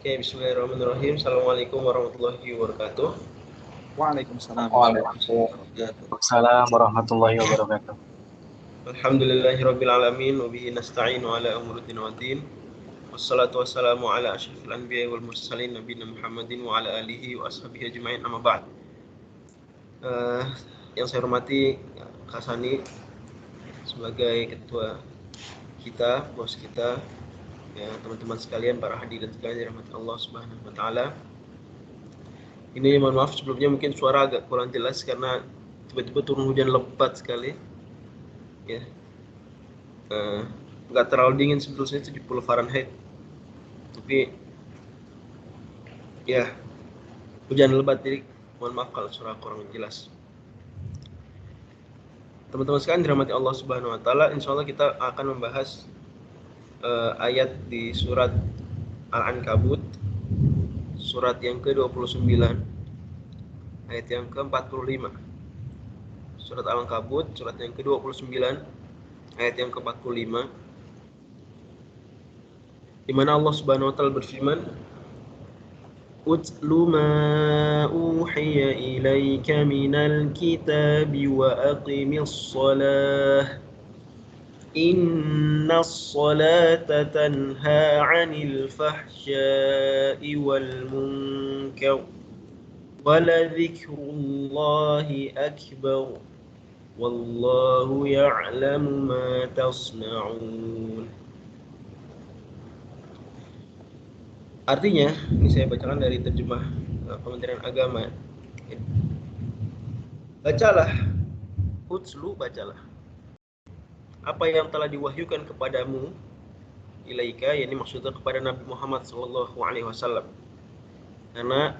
Oke, bismillahirrahmanirrahim. Assalamualaikum warahmatullahi wabarakatuh. Waalaikumsalam Waalaikumsalam warahmatullahi wabarakatuh. Alhamdulillahirabbil alamin wa bihi nasta'inu ala umuri din wa din. Wassalatu wassalamu ala asyrofil anbiya'i wal mursalin nabiyina Muhammadin wa ala alihi wa ashabihi ajma'in, amma ba'd. Yang saya hormati Kak Sani sebagai ketua kita, bos kita, ya, teman-teman sekalian, para hadirin sekalian dirahmati Allah Subhanahu wa taala. Ini mohon maaf sebelumnya mungkin suara agak kurang jelas karena tiba-tiba turun hujan lebat sekali. Ya. Nggak terlalu dingin sebetulnya, 70 Fahrenheit. Tapi ya, hujan lebat, jadi mohon maaf kalau suara kurang jelas. Teman-teman sekalian dirahmati Allah Subhanahu wa taala, insyaallah kita akan membahas ayat di surat Al-Ankabut, surat yang ke-29, ayat yang ke-45. Surat Al-Ankabut, surat yang ke-29, ayat yang ke-45, di mana Allah Subhanahu wa taala berfirman, "Utlu ma uhiya ilaika minal kitabi wa aqimis shalah. Innas salata tanha 'anil fahsya'i wal munkar wa la dzikrullahi akbar. Wallahu ya'lamu ma tasna'un." Artinya, ini saya bacakan dari terjemah Kementerian Agama. Bacalah, utslu, bacalah apa yang telah diwahyukan kepadamu, ilaika, yakni maksudnya kepada Nabi Muhammad SAW. Karena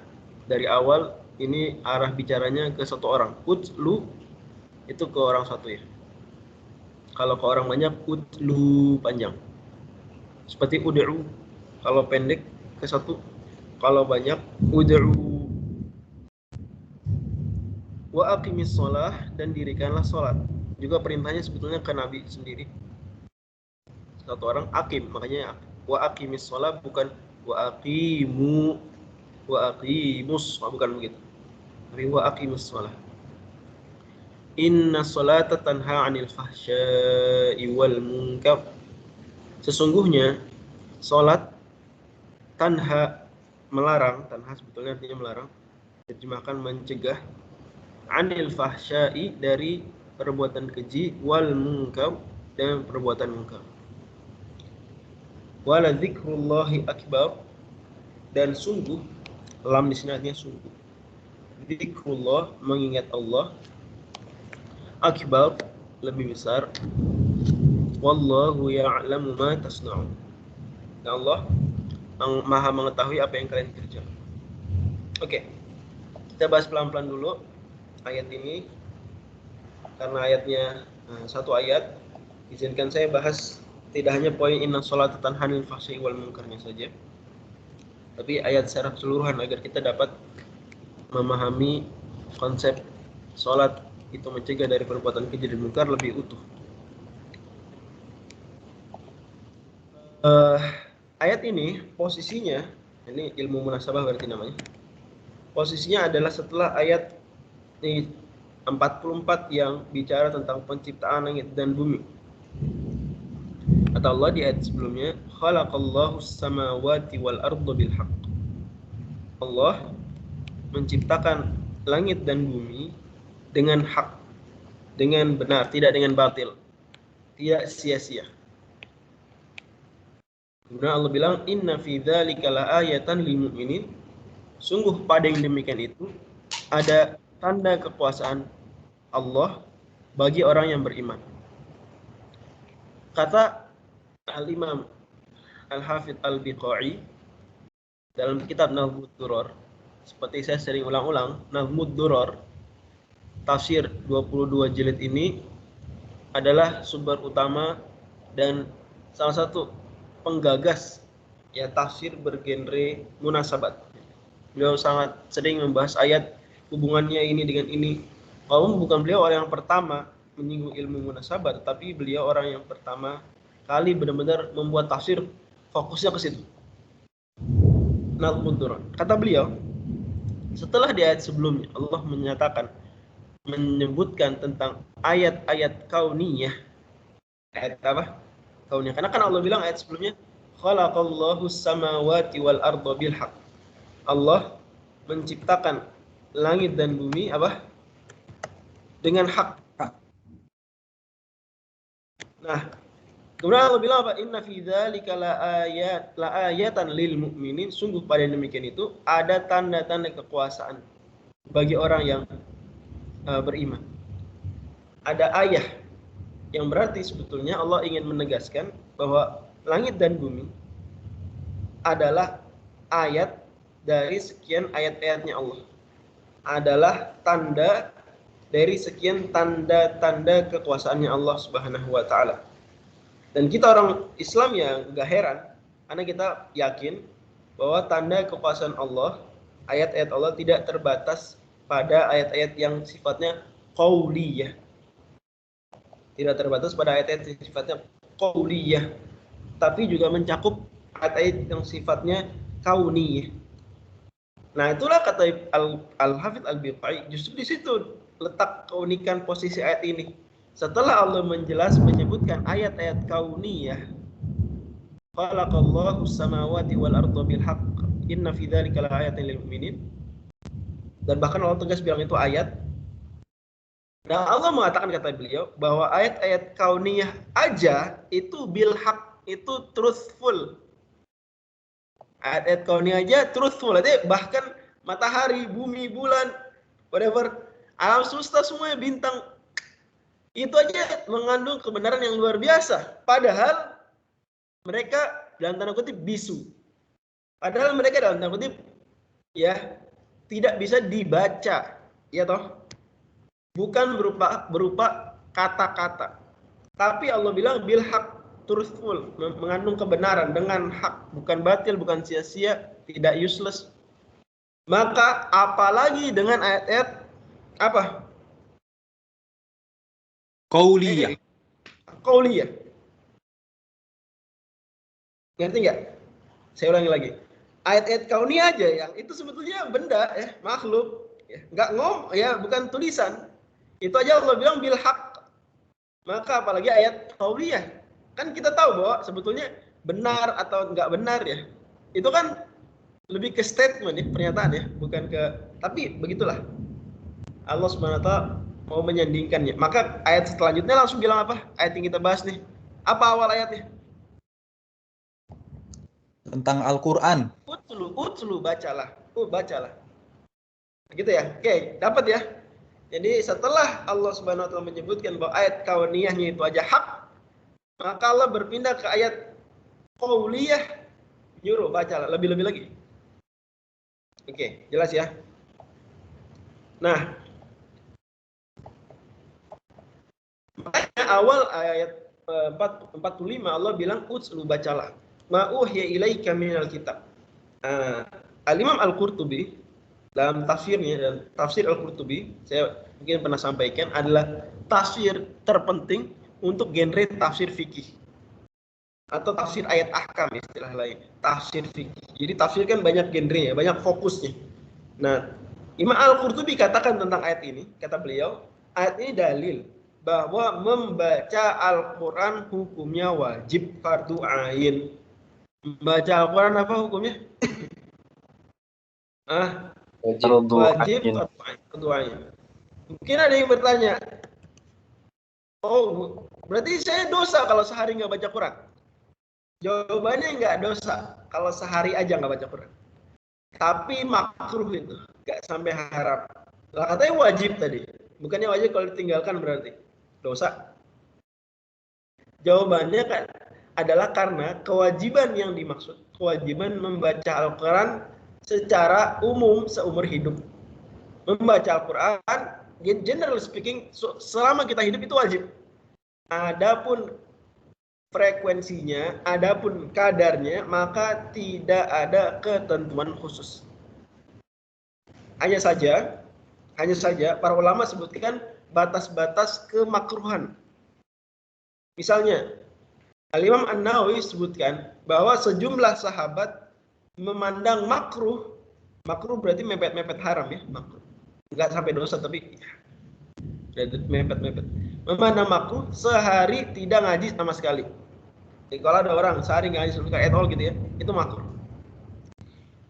dari awal ini arah bicaranya ke satu orang. Utslu itu ke orang satu ya. Kalau ke orang banyak, utlu panjang. Seperti ud'u, kalau pendek ke satu, kalau banyak ud'u. Wa aqimis shalah, dan dirikanlah salat. Juga perintahnya sebetulnya ke Nabi sendiri. Satu orang aqim, makanya wa aqimis shalah, bukan wa aqimu, wa aqimus, bukan begitu. Tapi wa aqimis shalah. Inna salata tanha 'anil fahsya'i wal munkar. Sesungguhnya salat tanha, melarang, tanha sebetulnya artinya melarang, terjemahkan mencegah, 'anil fahsya'i, dari perbuatan keji, wal munkar, dan perbuatan munkar. Wala dzikrullahi akbar, dan sungguh, lam di sini artinya sungguh. Dzikrullah, mengingat Allah, akbar, lebih besar. Wallahu ya'lamu ma tasna'un, dan Allah maha mengetahui apa yang kalian kerjakan. Oke, kita bahas pelan-pelan dulu ayat ini. Karena ayatnya satu ayat, izinkan saya bahas tidak hanya poin inna sholata tanha 'anil fahsya'i wal munkarnya saja, tapi ayat secara keseluruhan agar kita dapat memahami konsep sholat itu mencegah dari perbuatan keji dan munkar lebih utuh. Ayat ini posisinya, ini ilmu munasabah berarti namanya, posisinya adalah setelah ayat 44 yang bicara tentang penciptaan langit dan bumi. Kata Allah di ayat sebelumnya, khalaqallahu samawati wal arda bil haqq. Allah menciptakan langit dan bumi dengan hak, dengan benar, tidak dengan batil, tidak sia-sia. Kemudian Allah bilang, inna fi dzalika laayatan lil mu'minin. Sungguh pada yang demikian itu ada tanda kekuasaan Allah bagi orang yang beriman. Kata Al-Imam Al-Hafidh Al-Biqai dalam kitab Nazmud Durrar, seperti saya sering ulang-ulang, Nazmud Durrar, tafsir 22 jilid ini adalah sumber utama dan salah satu penggagas ya tafsir bergenre munasabat. Beliau sangat sering membahas ayat, hubungannya ini dengan ini. Walaupun bukan beliau orang yang pertama menyinggung ilmu munasabat, tetapi beliau orang yang pertama kali benar-benar membuat tafsir fokusnya ke situ. nadmuduran. Kata beliau, setelah di ayat sebelumnya Allah menyebutkan tentang ayat-ayat kauniyah. Ayat apa? Kauniyah. Karena kan Allah bilang ayat sebelumnya, khalaqallahu samawati wal arda bil haqq. Allah menciptakan langit dan bumi apa? Dengan hak. Nah, kemudian Allah bilang apa? Inna fi dzalika la ayatan lil mu'minin. Sungguh pada demikian itu ada tanda-tanda kekuasaan bagi orang yang beriman. Ada ayah yang berarti sebetulnya Allah ingin menegaskan bahwa langit dan bumi adalah ayat dari sekian ayat-ayatnya Allah. Adalah tanda dari sekian tanda-tanda kekuasaannya Allah Subhanahu wa taala. Dan kita orang Islam ya enggak heran karena kita yakin bahwa tanda kekuasaan Allah, ayat-ayat Allah tidak terbatas pada ayat-ayat yang sifatnya qauliyah. Tidak terbatas pada ayat-ayat yang sifatnya qauliyah, tapi juga mencakup ayat-ayat yang sifatnya kauniyah. Nah, itulah kata Al-Hafidz Al-Biqai, justru di situ letak keunikan posisi ayat ini. Setelah Allah menyebutkan ayat-ayat kauniyah, khalaqallahu samawati wal arda bil haqq, inna fi dzalika laayatin lil mu'minin. Dan bahkan Allah tegas bilang itu ayat. Nah, Allah mengatakan kata beliau bahwa ayat-ayat kauniyah aja itu bil haqq, itu truthful. Ayat-ayat kauniyah aja truthful. Jadi bahkan matahari, bumi, bulan, whatever, alam semesta semuanya, bintang, itu aja mengandung kebenaran yang luar biasa. Padahal mereka dalam tanda kutip bisu. Padahal mereka dalam tanda kutip ya tidak bisa dibaca, ya toh. Bukan berupa kata-kata. Tapi Allah bilang bil haq, truthful, mengandung kebenaran dengan hak, bukan batil, bukan sia-sia, tidak useless. Maka apalagi dengan ayat-ayat apa? Qauliyah. Qauliyah. Ngerti nggak? Saya ulangi lagi. Ayat-ayat kauniyah aja yang itu sebetulnya benda ya, makhluk, ya. Bukan tulisan. Itu aja Allah bilang bil haq. Maka apalagi ayat qauliyah. Kan kita tahu bahwa sebetulnya benar atau enggak benar ya. Itu kan lebih ke statement ya, pernyataan ya, bukan ke, tapi begitulah. Allah Subhanahu wa taala mau menyandingkannya. Maka ayat selanjutnya langsung bilang apa? Ayat yang kita bahas nih. Apa awal ayatnya? Tentang Al-Quran. Utlu, bacalah. Bacalah. Gitu ya. Oke, dapat ya. Jadi setelah Allah Subhanahu wa taala menyebutkan bahwa ayat kauniyahnya itu aja hak, maka Allah berpindah ke ayat qauliyah, nyuruh bacalah lebih-lebih lagi. Oke, jelas ya. Nah, makanya awal ayat 45 Allah bilang utslu, bacalah. Ma uhiya ilaika minal kitab. Al-Imam Al-Qurtubi dalam tafsirnya, dan tafsir Al-Qurtubi saya mungkin pernah sampaikan adalah tafsir terpenting untuk genre tafsir fikih atau tafsir ayat ahkam, istilah lain, tafsir fikih. Jadi tafsir kan banyak genrenya, banyak fokusnya. Nah, Imam Al-Qurtubi katakan tentang ayat ini, kata beliau, ayat ini dalil bahwa membaca Al-Quran hukumnya wajib fardu ain. Membaca Al-Quran apa hukumnya? Wajib fardu ain. Mungkin ada yang bertanya, oh berarti saya dosa kalau sehari nggak baca Quran? Jawabannya nggak dosa kalau sehari aja nggak baca Quran. Tapi makruh itu, nggak sampai haram. Lah katanya wajib tadi, bukannya wajib kalau ditinggalkan berarti dosa. Jawabannya kan adalah karena kewajiban yang dimaksud, kewajiban membaca Al-Quran secara umum seumur hidup. Membaca Al-Quran, general speaking, selama kita hidup itu wajib. Adapun frekuensinya, adapun kadarnya, maka tidak ada ketentuan khusus. Hanya saja para ulama sebutkan batas-batas kemakruhan. Misalnya, Al-Imam An-Nawawi sebutkan bahwa sejumlah sahabat memandang makruh berarti mepet-mepet haram ya, makruh. Enggak sampai dosa tapi mepet-mepet. Memandang makruh sehari tidak ngaji sama sekali. Jadi kalau ada orang sehari ngaji sama sekali at all gitu ya, itu makruh.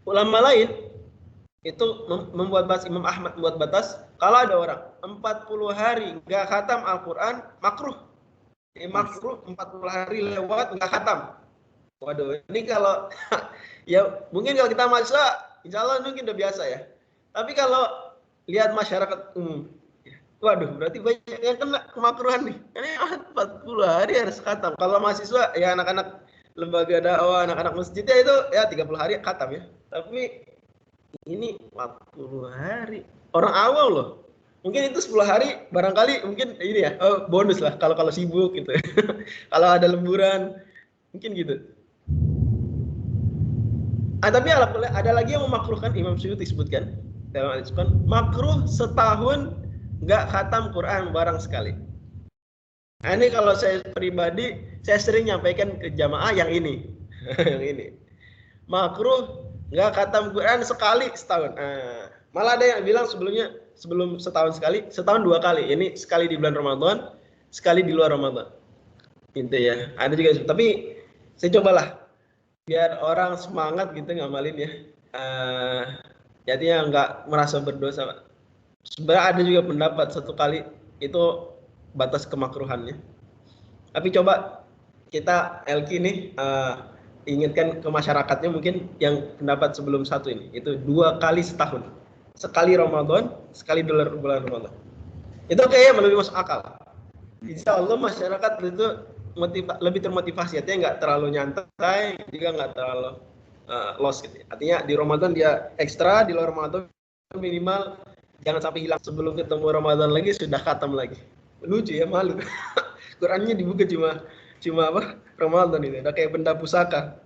Ulama lain itu membuat batas, Imam Ahmad membuat batas, kalau ada orang 40 hari nggak khatam Al-Quran, makruh. Makruh 40 hari lewat nggak khatam. Waduh, ini kalau ya mungkin kalau kita mahasiswa, insya Allah mungkin udah biasa ya. Tapi kalau lihat masyarakat umum, waduh, berarti banyak yang kena kemakruhan nih. Ini 40 hari harus khatam. Kalau mahasiswa, ya anak-anak lembaga dakwah, anak-anak masjid ya itu ya 30 hari khatam ya. Tapi ini 40 hari. Orang awal loh. Mungkin itu 10 hari barangkali mungkin ini ya, bonus lah kalau sibuk gitu. Kalau ada lemburan, mungkin gitu. Tapi ada lagi yang memakruhkan, Imam Suyuti sebutkan dalam al-Itqan, makruh setahun nggak khatam Quran barang sekali. Nah, ini kalau saya pribadi, saya sering nyampaikan ke jamaah yang ini. Yang ini. Makruh nggak khatam Quran sekali setahun. Malah ada yang bilang sebelum setahun sekali, setahun 2 kali. Ini sekali di bulan Ramadan, sekali di luar Ramadan. Gitu ya. Ada juga, tapi saya cobalah biar orang semangat gitu ngamalin ya. Jadinya nggak merasa berdosa. Sebenarnya ada juga pendapat 1 kali itu batas kemakruhannya. Tapi coba kita Elki nih ingatkan ke masyarakatnya mungkin yang pendapat sebelum 1 ini, itu 2 kali setahun, sekali Ramadan, sekali di bulan Ramadan. Itu kayaknya lebih masuk akal. Insya Allah masyarakat itu lebih termotivasi, artinya nggak terlalu nyantai, juga nggak terlalu loss gitu. Artinya di Ramadan dia ekstra, di luar Ramadan minimal jangan sampai hilang, sebelum ketemu Ramadan lagi sudah khatam lagi. Lucu ya, malu. Qurannya dibuka cuma apa? Ramadan itu. Udah kayak benda pusaka.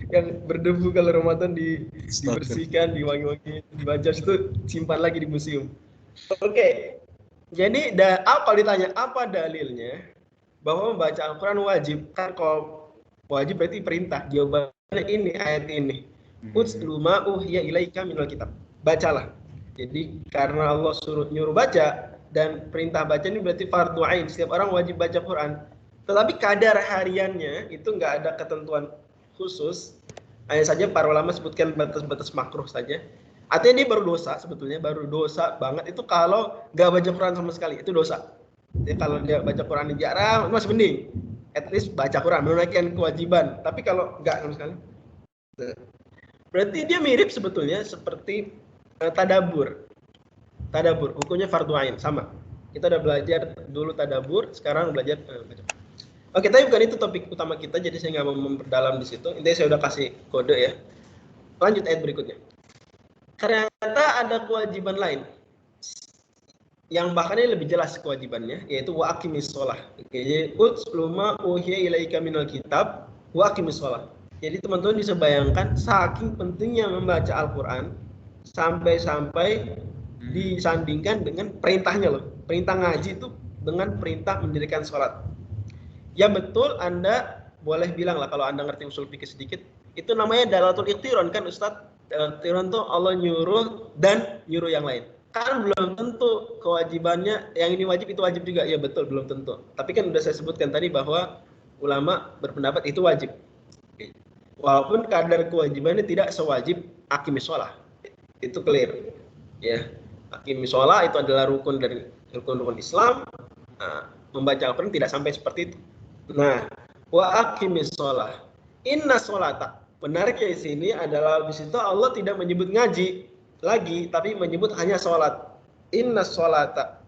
yang berdebu kalau Ramadan dibersihkan, diwangi-wangi, dibaca, itu simpan lagi di museum. Oke. Jadi kalau ditanya apa dalilnya bahwa membaca Al-Quran wajib? Kan kalau wajib berarti perintah. Jawabannya ini, ayat ini. Utslu ma uhiya ilaika minal kitab. Bacalah. Jadi karena Allah nyuruh baca, dan perintah baca ini berarti fardhu ain, setiap orang wajib baca Quran. Tetapi kadar hariannya itu nggak ada ketentuan khusus. Hanya saja para ulama sebutkan batas-batas makruh saja. Artinya dia baru dosa, sebetulnya baru dosa banget itu kalau nggak baca Quran sama sekali, itu dosa. Jadi kalau dia baca Quran jarang, masih mending. At least baca Quran, menunaikan kewajiban. Tapi kalau nggak sama sekali, berarti dia mirip sebetulnya seperti tadabur, hukumnya fardhu ain, sama. Kita udah belajar dulu tadabur, sekarang belajar baca. Oke, tapi bukan itu topik utama kita, jadi saya nggak mau memperdalam di situ. Intinya saya udah kasih kode ya. Lanjut ayat berikutnya. Ternyata ada kewajiban lain yang bahkan ini lebih jelas kewajibannya, yaitu wa aqimis shalah. Jadi utslu ma uhiya ilaika minal kitab wa aqimis shalah. Jadi teman-teman bisa bayangkan saking pentingnya membaca Al-Quran sampai disandingkan dengan perintahnya loh. Perintah ngaji itu dengan perintah mendirikan sholat. Ya betul, Anda boleh bilang lah kalau Anda ngerti usul fikih sedikit, itu namanya dalalatul iqtiran kan Ustadz. Iqtiran tuh Allah nyuruh dan nyuruh yang lain. Kan belum tentu kewajibannya yang ini wajib itu wajib juga. Ya betul, belum tentu. Tapi kan udah saya sebutkan tadi bahwa ulama berpendapat itu wajib. Walaupun kadar kewajibannya tidak sewajib aqimis shalah. Itu clear. Ya. Aqimis shalah itu adalah rukun dari rukun Islam. Nah, membaca Al-Quran tidak sampai seperti itu. Nah, wa aqimis shalah. Inna sholata. Menariknya di sini adalah di situ Allah tidak menyebut ngaji lagi, tapi menyebut hanya sholat. Inna sholata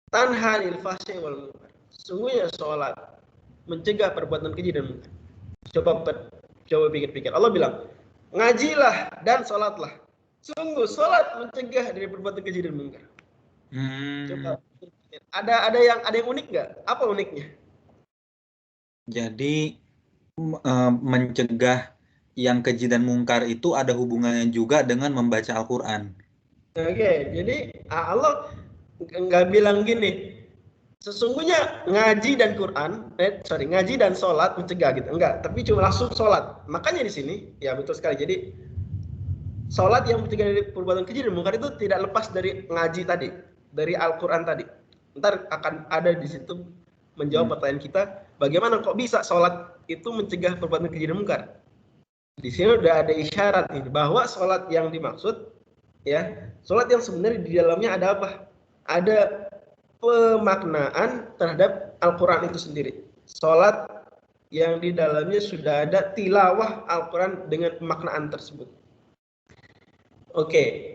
tanha 'anil fahsya'i wal munkar. Sungguhnya sholat mencegah perbuatan keji dan munkar. Coba pikir-pikir. Allah bilang, ngajilah dan sholatlah. Sungguh sholat mencegah dari perbuatan keji dan munkar. Coba pikir. Ada yang unik nggak? Apa uniknya? Jadi mencegah yang keji dan mungkar itu ada hubungannya juga dengan membaca Al-Quran. Oke, jadi Allah nggak bilang gini, sesungguhnya ngaji dan ngaji dan sholat mencegah gitu. Enggak, tapi cuma langsung sholat. Makanya di sini, ya betul sekali. Jadi sholat yang mencegah dari perbuatan keji dan munkar itu tidak lepas dari ngaji tadi, dari Al-Quran tadi. Ntar akan ada di situ menjawab pertanyaan kita, bagaimana kok bisa sholat itu mencegah perbuatan keji dan munkar? Di sini udah ada isyarat nih bahwa sholat yang dimaksud, ya, sholat yang sebenarnya di dalamnya ada apa? Ada pemaknaan terhadap Al-Quran itu sendiri. Sholat yang di dalamnya sudah ada tilawah Al-Quran dengan pemaknaan tersebut. Oke.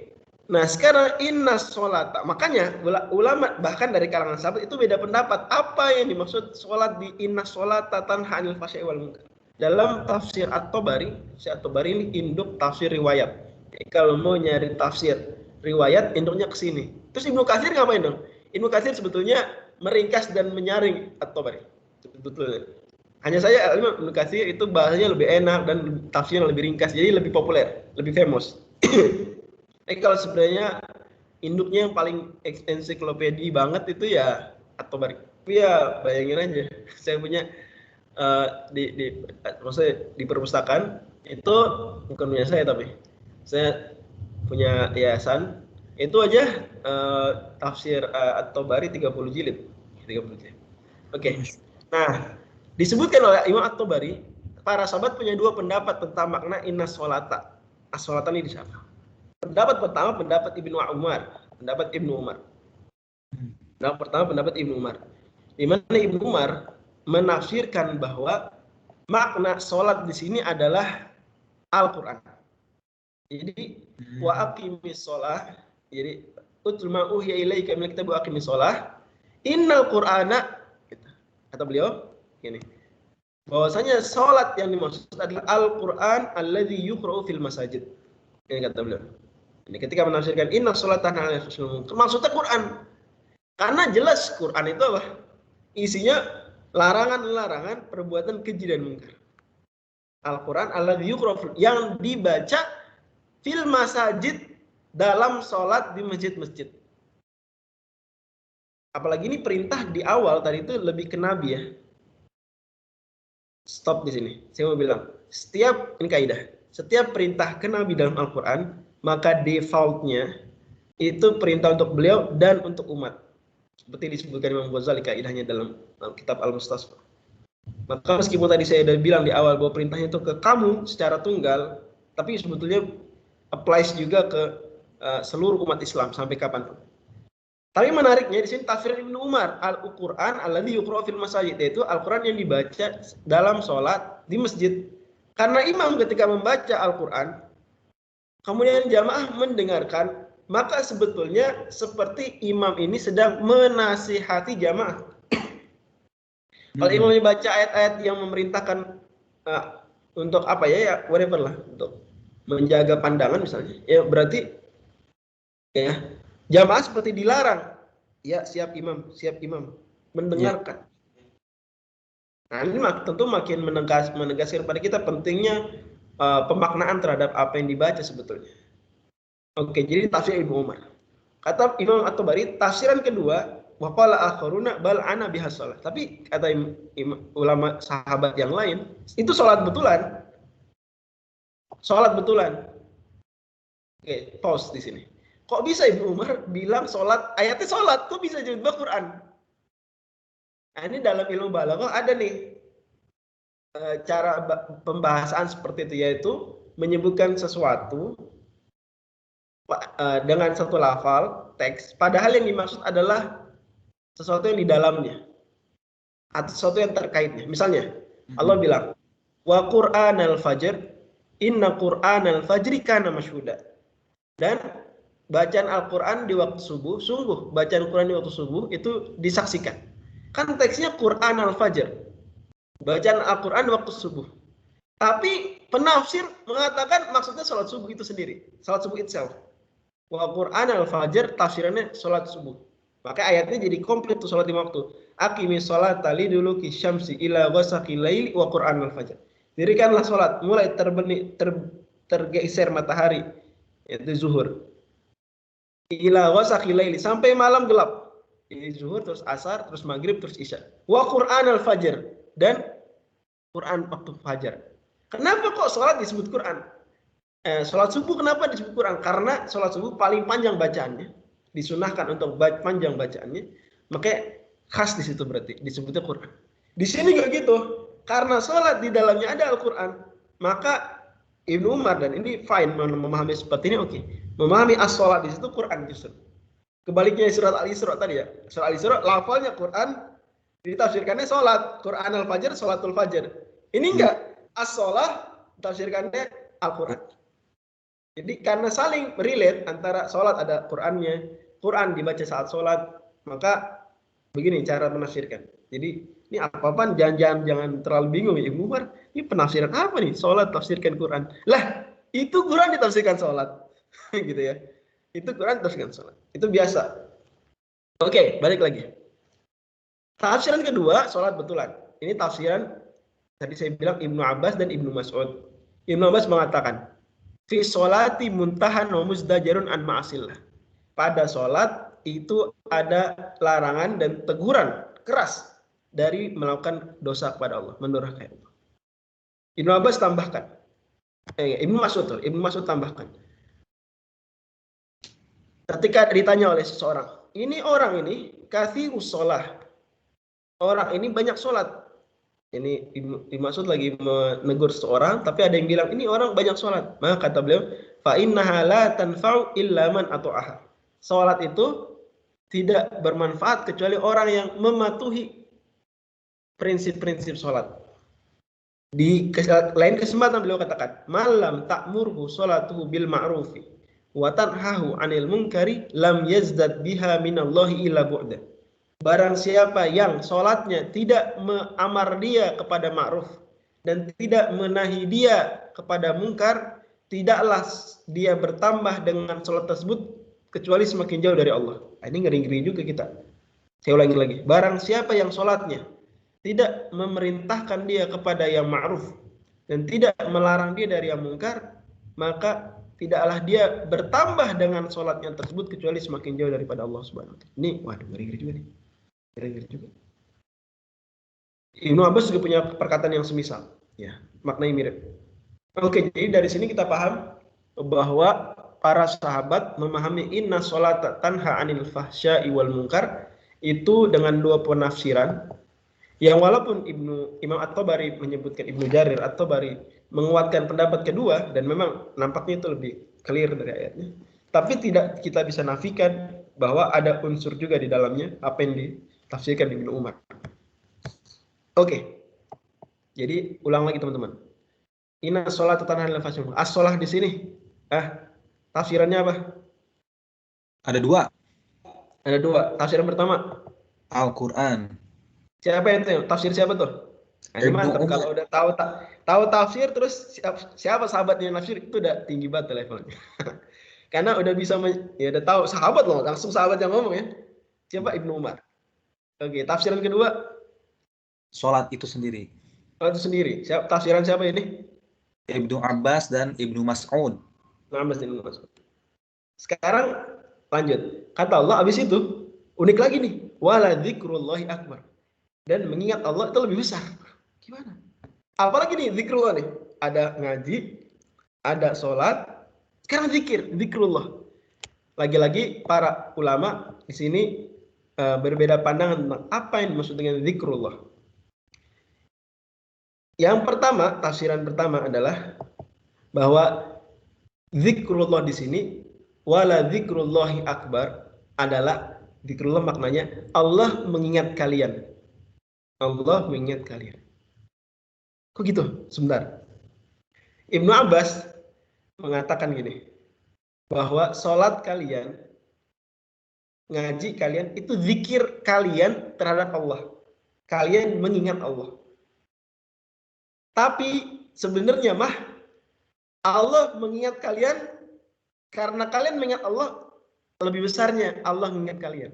Nah sekarang inna sholata, makanya ulama bahkan dari kalangan sahabat itu beda pendapat apa yang dimaksud sholat di inna sholata tanha anil fahsya'i wal munkar. Dalam tafsir At-Tabari ini induk tafsir riwayat. Jadi, kalau mau nyari tafsir riwayat induknya ke sini. Terus Ibnu Katsir ngapain dong? Ibnu Katsir sebetulnya meringkas dan menyaring At-Tabari. Sebetulnya. Hanya saja Ibnu Katsir itu bahasanya lebih enak dan tafsirnya lebih ringkas, jadi lebih populer, lebih famous. Kalau sebenarnya induknya yang paling ensiklopedi banget itu ya At-Tabari. Ya bayangin aja, saya punya maksudnya di perpustakaan itu bukan punya saya tapi saya punya yayasan itu aja tafsir At-Tabari 30 jilid. Oke. Nah, disebutkan oleh Imam At-Tabari, para sahabat punya dua pendapat tentang makna inna sholata. As-sholatan ini di sana. Pendapat pertama pendapat Ibnu Umar, pendapat Ibnu Umar. Pendapat pertama pendapat Ibnu Umar. Di mana Ibnu Umar menafsirkan bahwa makna sholat di sini adalah Al-Quran. Jadi wa aqimis sholah, jadi utul ma uhiya ilaika minal kitabi wa aqimis sholah innal qur'ana, kata beliau gini, bahwasanya sholat yang dimaksud adalah Al-Quran alladzi yuqra'u fil masajid. Ini kata beliau. Ini ketika menafsirkan inna sholata tanha anil fahsya'i wal munkar, maksudnya Quran. Karena jelas Quran itu apa? Isinya larangan-larangan perbuatan keji dan munkar. Al-Quran alladzi yuqra'u yang dibaca fil masajid, dalam sholat di masjid-masjid. Apalagi ini perintah di awal tadi itu lebih ke Nabi ya. Stop di sini. Saya mau bilang, ini kaidah. Setiap perintah ke Nabi dalam Al-Quran, maka defaultnya itu perintah untuk beliau dan untuk umat. Seperti disebutkan Imam Ghazali kaidahnya dalam kitab Al-Mustasfa. Maka meskipun tadi saya sudah bilang di awal bahwa perintahnya itu ke kamu secara tunggal, tapi sebetulnya applies juga ke seluruh umat Islam sampai kapanpun. Tapi menariknya di sini tafsir Ibnu Umar, Al-Quran alladzi yuqra'u fil masajid, yaitu Al-Quran yang dibaca dalam sholat di masjid. Karena imam ketika membaca Al-Quran, kemudian jamaah mendengarkan, maka sebetulnya seperti imam ini sedang menasihati jamaah. Kalau imam membaca ayat-ayat yang memerintahkan untuk apa ya, whatever lah, untuk menjaga pandangan misalnya, ya berarti ya jamaah seperti dilarang, ya siap imam mendengarkan. Nah ini tentu makin menegaskan pada kita pentingnya pemaknaan terhadap apa yang dibaca sebetulnya. Oke, jadi tafsir Ibnu Umar. Kata Imam At-Tabari, tafsiran kedua, wa qala akharuna bal ana bihas shalah. Tapi kata ulama sahabat yang lain, itu sholat betulan. Sholat betulan. Oke, pause di sini. Kok bisa Ibnu Umar bilang sholat, ayatnya sholat, kok bisa jadi Quran? Nah ini dalam ilmu balaghah ada nih cara pembahasan seperti itu, yaitu menyebutkan sesuatu dengan satu lafal teks, padahal yang dimaksud adalah sesuatu yang di dalamnya atau sesuatu yang terkaitnya. Misalnya Allah bilang wa Qur'anal fajr inna Qur'anal fajri kana masyhuda, dan bacaan Al-Quran di waktu subuh, sungguh bacaan Quran di waktu subuh itu disaksikan. Kan teksnya Quran al-Fajr, bacaan Al-Quran di waktu subuh. Tapi penafsir mengatakan maksudnya sholat subuh itu sendiri, sholat subuh itself. Wa Quran al-Fajr tafsirannya sholat subuh. Maka ayatnya jadi komplit tuh sholat di waktu. Aqimis sholata liduluki syamsi ila ghasaqil laili wa Quran al-Fajr. Dirikanlah sholat mulai tergeser matahari, yaitu zuhur, ila ghasaqil laili, sampai malam gelap. Jadi zuhur, terus asar, terus maghrib, terus isya. Wa Qur'an al-fajr. Dan Quran waktu fajar. Kenapa kok sholat disebut Quran? Sholat subuh kenapa disebut Quran? Karena sholat subuh paling panjang bacaannya. Disunahkan untuk panjang bacaannya. Makanya khas di situ berarti disebutnya Quran. Di sini juga gitu. Karena sholat di dalamnya ada Al-Quran. Maka Ibnu Umar, dan ini fine memahami seperti ini, oke. Memahami as-sholat di situ Quran justru. Kebaliknya surat Al-Isra tadi ya. Surat Al-Isra lafalnya Quran, ditafsirkannya sholat. Quran al-fajr, sholatul fajr. Ini enggak. As-sholat ditafsirkannya Al-Quran. Jadi karena saling relate antara sholat ada Qurannya, Quran dibaca saat sholat, maka begini cara menafsirkan. Jadi ini apa-apaan jangan terlalu bingung ya Ibnu Umar. Ini penafsiran apa nih? Sholat tafsirkan Quran. Lah, itu Quran ditafsirkan sholat. Gitu ya. Itu Quran ditafsirkan sholat. Itu biasa. Oke, balik lagi. Tafsiran kedua, sholat betulan. Ini tafsiran tadi saya bilang Ibnu Abbas dan Ibnu Mas'ud. Ibnu Abbas mengatakan, fi sholati muntahan wa muzdajarun an ma'asillah. Pada sholat itu ada larangan dan teguran keras dari melakukan dosa kepada Allah, mendurhakai Allah. Ibnu Abbas tambahkan, Ibnu Mas'ud tambahkan. Ketika ditanya oleh seseorang, ini orang ini katsirus shalah. Orang ini banyak sholat. Ini Ibnu Mas'ud lagi menegur seseorang, tapi ada yang bilang ini orang banyak sholat. Maka kata beliau, fa innaha la tanfa'u illa man ata'aha. Sholat itu tidak bermanfaat kecuali orang yang mematuhi prinsip-prinsip sholat. Di lain kesempatan beliau katakan, malam ta'murhu sholatuhu bil ma'rufi wa tanhahu 'anil munkari lam yazdad biha minallahi illa bu'da. Barang siapa yang sholatnya tidak mengamar dia kepada ma'ruf dan tidak menahi dia kepada mungkar, tidaklah dia bertambah dengan sholat tersebut kecuali semakin jauh dari Allah. Ini ngeri-ngeri juga kita. Saya ulangi lagi. Barang siapa yang sholatnya tidak memerintahkan dia kepada yang ma'ruf dan tidak melarang dia dari yang mungkar, maka tidaklah dia bertambah dengan sholatnya tersebut kecuali semakin jauh daripada Allah Subhanahu wa ta'ala. Ini waduh ngeri-ngeri juga nih. Ngeri-ngeri juga. Ibnu Abbas juga punya perkataan yang semisal. Ya, maknanya mirip. Oke, jadi dari sini kita paham bahwa para sahabat memahami inna sholata tanha 'anil fahsya'i wal munkar itu dengan dua penafsiran yang walaupun Imam At-Tabari menyebutkan, Ibnu Jarir At-Tabari menguatkan pendapat kedua dan memang nampaknya itu lebih clear dari ayatnya, tapi tidak kita bisa nafikan bahwa ada unsur juga di dalamnya apa yang ditafsirkan Ibnu Umar. Oke. Jadi ulang lagi teman-teman. Inna sholata tanha 'anil fahsya'i wal munkar. As-shalah di sini tafsirannya apa? Ada dua. Ada dua. Tafsiran pertama Al-Quran. Siapa itu? Tafsir siapa tuh? Ini mantap kalau udah tahu tafsir terus siapa sahabatnya yang tafsir itu udah tinggi banget levelnya. Karena udah bisa ya udah tahu sahabat loh, langsung sahabat yang ngomong ya. Siapa? Ibnu Umar. Oke, tafsiran kedua Sholat itu sendiri. Sholat itu sendiri. Tafsiran siapa ini? Ibnu Abbas dan Ibnu Mas'ud. Ibnu Mas'ud. Sekarang lanjut. Kata Allah habis itu unik lagi nih. Wala dzikrullahi akbar. Dan mengingat Allah itu lebih besar. Gimana? Apalagi nih zikrullah nih. Ada ngaji, ada sholat, sekarang zikir, zikrullah. Lagi-lagi para ulama di sini berbeda pandangan tentang apa yang dimaksud dengan zikrullah. Yang pertama, tafsiran pertama adalah bahwa zikrullah di sini wala zikrullahi akbar adalah zikrullah maknanya Allah mengingat kalian. Allah mengingat kalian. Kok gitu? Sebentar. Ibnu Abbas mengatakan gini, bahwa sholat kalian, ngaji kalian, itu zikir kalian terhadap Allah. Kalian mengingat Allah. Tapi sebenarnya mah Allah mengingat kalian karena kalian mengingat Allah, lebih besarnya Allah mengingat kalian.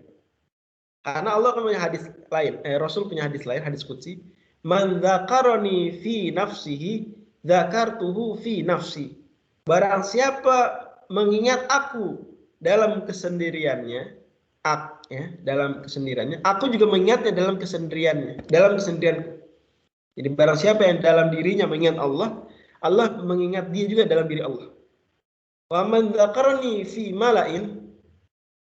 Karena Allah punya hadis lain, Rasul punya hadis lain, hadis qudsi, man dzakarani fi nafsihi dzakartuhu fi nafsi. Barang siapa mengingat aku dalam kesendiriannya, dalam kesendiriannya, aku juga mengingatnya dalam kesendiriannya, dalam kesendirianku. Jadi barang siapa yang dalam dirinya mengingat Allah, Allah mengingat dia juga dalam diri Allah. Wa man dzakarni fi mala'in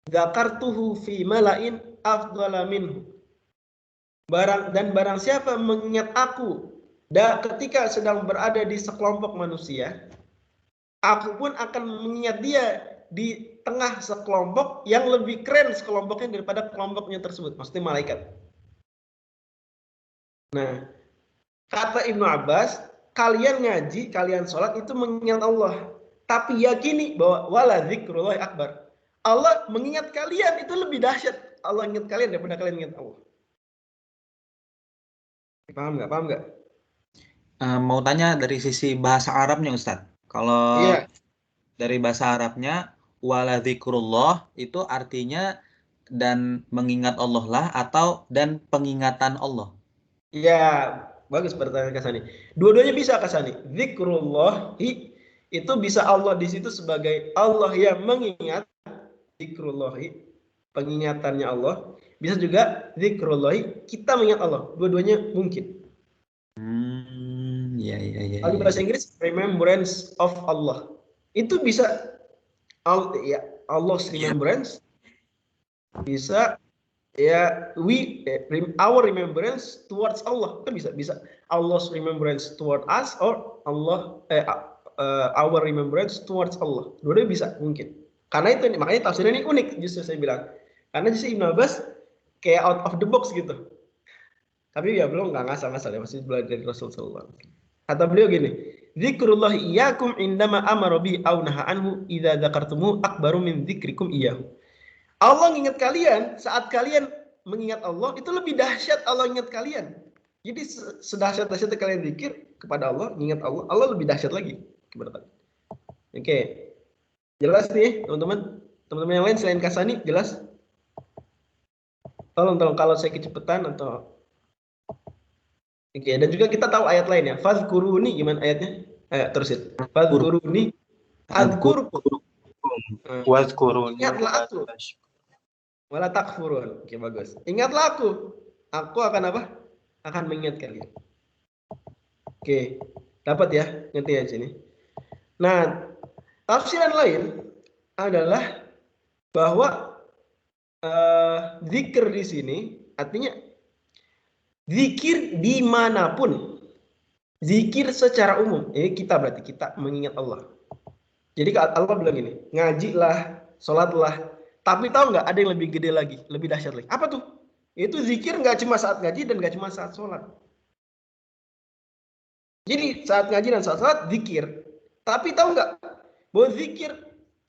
dzakartuhu fi mala'in afdhala minhu. Barang siapa mengingat aku ketika sedang berada di sekelompok manusia, aku pun akan mengingat dia di tengah sekelompok yang lebih keren sekelompoknya daripada kelompoknya tersebut, maksudnya malaikat. Nah, kata Ibnu Abbas, kalian ngaji, kalian sholat itu mengingat Allah, tapi yakini bahwa wala dzikrullahi akbar. Allah mengingat kalian itu lebih dahsyat. Allah ingat kalian daripada kalian ingat Allah. Paham nggak? Mau tanya dari sisi bahasa Arabnya, Ustadz. Kalau Iya. dari bahasa Arabnya, wala dzikrullah itu artinya dan mengingat Allah lah atau dan pengingatan Allah. Iya, bagus pertanyaan Kasani. Dua-duanya bisa Kasani. Dzikrullahi itu bisa Allah di situ sebagai Allah yang mengingat, dzikrullahi pengingatannya Allah. Bisa juga dzikrullahi kita mengingat Allah. Dua-duanya mungkin. Iya. Kalau bahasa Inggris remembrance of Allah. Itu bisa Allah's remembrance. Bisa our remembrance towards Allah. Itu bisa Allah's remembrance toward us or our remembrance towards Allah. Dua-duanya bisa mungkin. Karena itu makanya tafsirnya ini unik justru saya bilang. Karena justru Ibnu Abbas kayak out of the box gitu. Tapi ya belum nggak ngasal-ngasal ya, masih belajar dari Rasulullah. Kata beliau gini, zikrullah iyyakum indama amara bi aw naha anhu idza dzakartumuhu akbaru min dzikrikum iyyahu. Allah mengingat kalian saat kalian mengingat Allah itu lebih dahsyat Allah ingat kalian. Jadi sedahsyat-dahsyat kalian zikir kepada Allah, mengingat Allah, Allah lebih dahsyat lagi kepada kalian. Oke. Jelas nih, teman-teman? Teman-teman yang lain selain Kasani jelas? Tolong kalau saya kecepatan atau Oke, dan juga kita tahu ayat lain ya. Fadhkuruni gimana ayatnya? Terusin. Fadhkuruni adzkurkum. Wadhkuruni Ingatlah aku. Wala takfurun. Oke, bagus. Ingatlah aku. Aku akan apa? Akan mengingat kalian. Oke. Dapat ya? Ngerti ya sini. Nah, tafsiran lain adalah bahwa zikir di sini artinya zikir dimanapun, zikir secara umum. Ini berarti kita mengingat Allah. Jadi Allah bilang ini, ngajilah, sholatlah. Tapi tahu nggak ada yang lebih gede lagi, lebih dahsyat lagi. Apa tuh? Itu zikir nggak cuma saat ngaji dan nggak cuma saat sholat. Jadi saat ngaji dan saat sholat zikir. Tapi tahu nggak bahwa zikir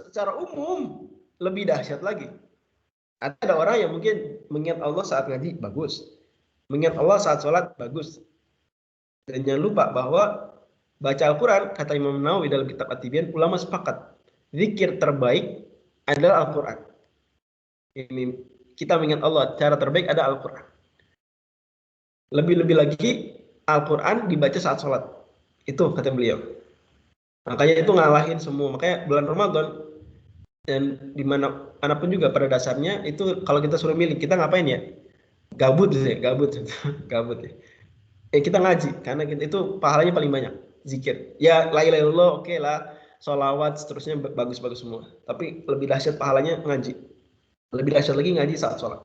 secara umum lebih dahsyat lagi. Ada orang yang mungkin mengingat Allah saat ngaji bagus. Mengingat Allah saat sholat bagus. Dan jangan lupa bahwa baca Al-Quran, kata Imam Nawawi dalam kitab At-Tibyan, ulama sepakat zikir terbaik adalah Al-Quran. Ini kita mengingat Allah, cara terbaik ada Al-Quran. Lebih-lebih lagi Al-Quran dibaca saat sholat. Itu kata beliau. Makanya itu ngalahin semua. Makanya bulan Ramadan dan dimanapun juga pada dasarnya itu kalau kita suruh milih, kita ngapain ya? Gabut ya. Kita ngaji karena itu pahalanya paling banyak. Zikir. Ya la ilaha illallah oke lah. Sholawat seterusnya bagus-bagus semua. Tapi lebih dahsyat pahalanya ngaji. Lebih dahsyat lagi ngaji saat sholat.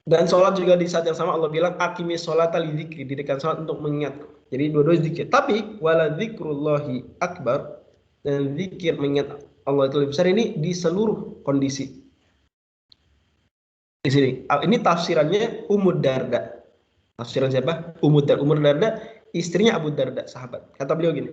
Dan sholat juga di saat yang sama Allah bilang aqimis sholata li dzikri, dirikan sholat untuk mengingatku. Jadi dua-duanya zikir. Tapi wala dzikrullahi akbar, dan zikir mengingat Allah itu lebih besar ini di seluruh kondisi. Di sini. Ini tafsirannya Ummu Darda. Tafsiran siapa? Ummu Darda, istrinya Abu Darda, sahabat. Kata beliau gini,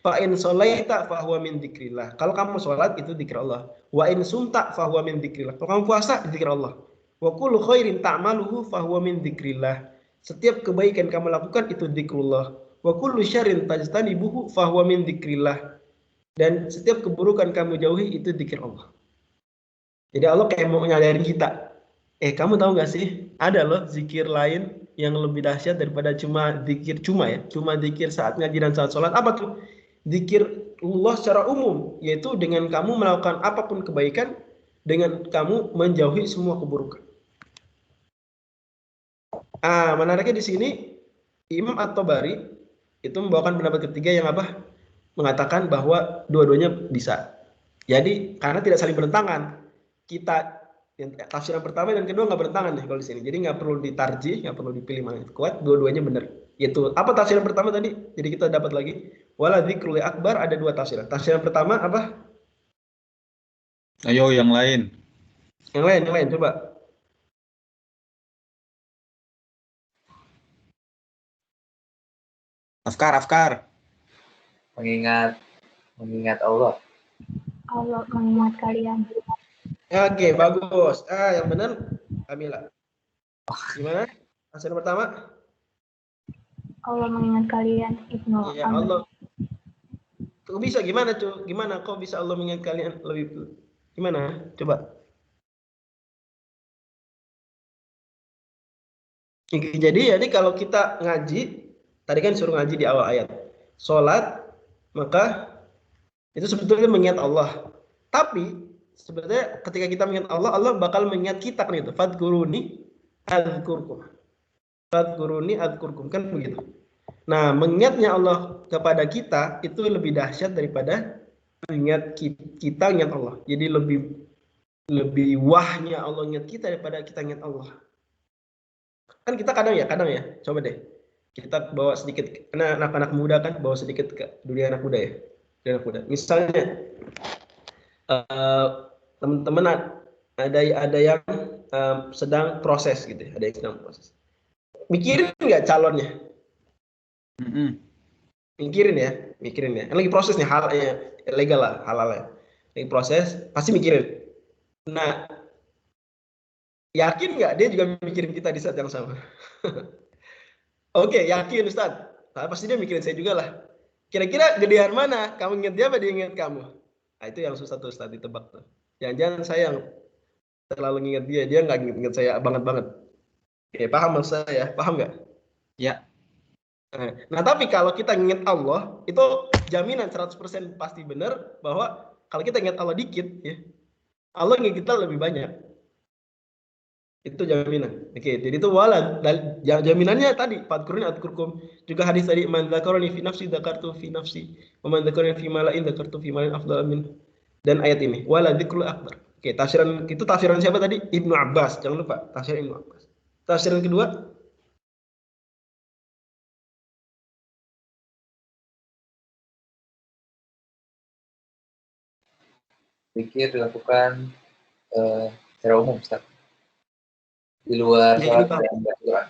fa in sholaita fa huwa min dzikrillah. Kalau kamu sholat itu dzikir Allah. Wa in sumta fa huwa min dzikrillah. Kalau kamu puasa dzikir Allah. Wa kullu khairin ta'maluhu fa huwa min dzikrillah. Setiap kebaikan kamu lakukan itu dzikrullah. Wa kullu syarrin tajtanibuhu fa huwa min dzikrillah. Dan setiap keburukan kamu jauhi itu dzikir Allah. Jadi Allah kayak mau nyadarin kita. Kamu tahu nggak sih? Ada loh zikir lain yang lebih dahsyat daripada cuma zikir saat ngaji dan saat sholat. Apa tuh? Zikir Allah secara umum, yaitu dengan kamu melakukan apapun kebaikan dengan kamu menjauhi semua keburukan. Menariknya di sini Imam At-Tabari itu membawakan pendapat ketiga yang apa? Mengatakan bahwa dua-duanya bisa. Jadi karena tidak saling bertentangan, kita tafsiran pertama dan kedua nggak bertentangan nih kalau di sini. Jadi nggak perlu ditarjih, nggak perlu dipilih mana yang kuat, dua-duanya benar. Yaitu apa tafsiran pertama tadi? Jadi kita dapat lagi wala dzikrul akbar, ada dua tafsiran. Tafsiran pertama apa? Ayo yang lain. Yang lain coba. Afkar. Mengingat Allah. Allah mengingat kalian. Oke, bagus. Yang benar Kamila. Gimana? Tafsiran pertama? Allah mengingat kalian. Ibnu Iya, Allah. Kok bisa gimana, Cu? Gimana kok bisa Allah mengingat kalian lebih gimana? Coba. Jadi ya ini kalau kita ngaji, tadi kan suruh ngaji di awal ayat. Sholat, maka itu sebetulnya mengingat Allah. Tapi sebenarnya ketika kita mengingat Allah, Allah bakal mengingat kita kan itu. Fadkuruni adzkurkum. Fadkuruni adzkurkum, kan begitu. Nah, mengingatnya Allah kepada kita itu lebih dahsyat daripada mengingat kita ingat Allah. Jadi lebih wahnya Allah ingat kita daripada kita ingat Allah. Kan kita kadang ya, coba deh kita bawa sedikit, karena anak-anak muda kan bawa sedikit ke dunia anak muda ya, dunia anak muda. Misalnya teman-teman ada yang sedang proses gitu, ada yang sedang proses. Mikirin nggak calonnya? Mikirin ya. Lagi proses nih, hal legal lah, halal ya. Lagi proses, pasti mikirin. Nah, yakin nggak dia juga mikirin kita di saat yang sama? Oke, yakin Ustaz. Nah, pasti dia mikirin saya juga lah. Kira-kira gedean mana? Kamu ingat dia apa dia ingat kamu? Nah, itu yang susah tuh Ustaz ditebak tuh. Jangan-jangan saya yang terlalu ingat dia nggak ingat saya banget. Oke, paham maksud saya? Paham nggak? Ya. Nah, tapi kalau kita ingat Allah, itu jaminan 100% pasti benar bahwa kalau kita ingat Allah dikit, ya, Allah ingat kita lebih banyak. Itu jaminan. Oke, jadi itu wala. Jaminannya tadi fadkuruni adzkurkum. Juga hadis tadi man dzakarani fi nafsi dzakartu fi nafsi wa man dzakarani fi mala'in dzakartu fi mala'in afdal min. Dan ayat ini wala dzikrul akbar. Oke, tafsiran itu tafsiran siapa tadi? Ibnu Abbas. Jangan lupa tafsiran Ibnu Abbas. Tafsiran kedua Zikir dilakukan secara umum, Ustaz. Di luar sholat yang Quran.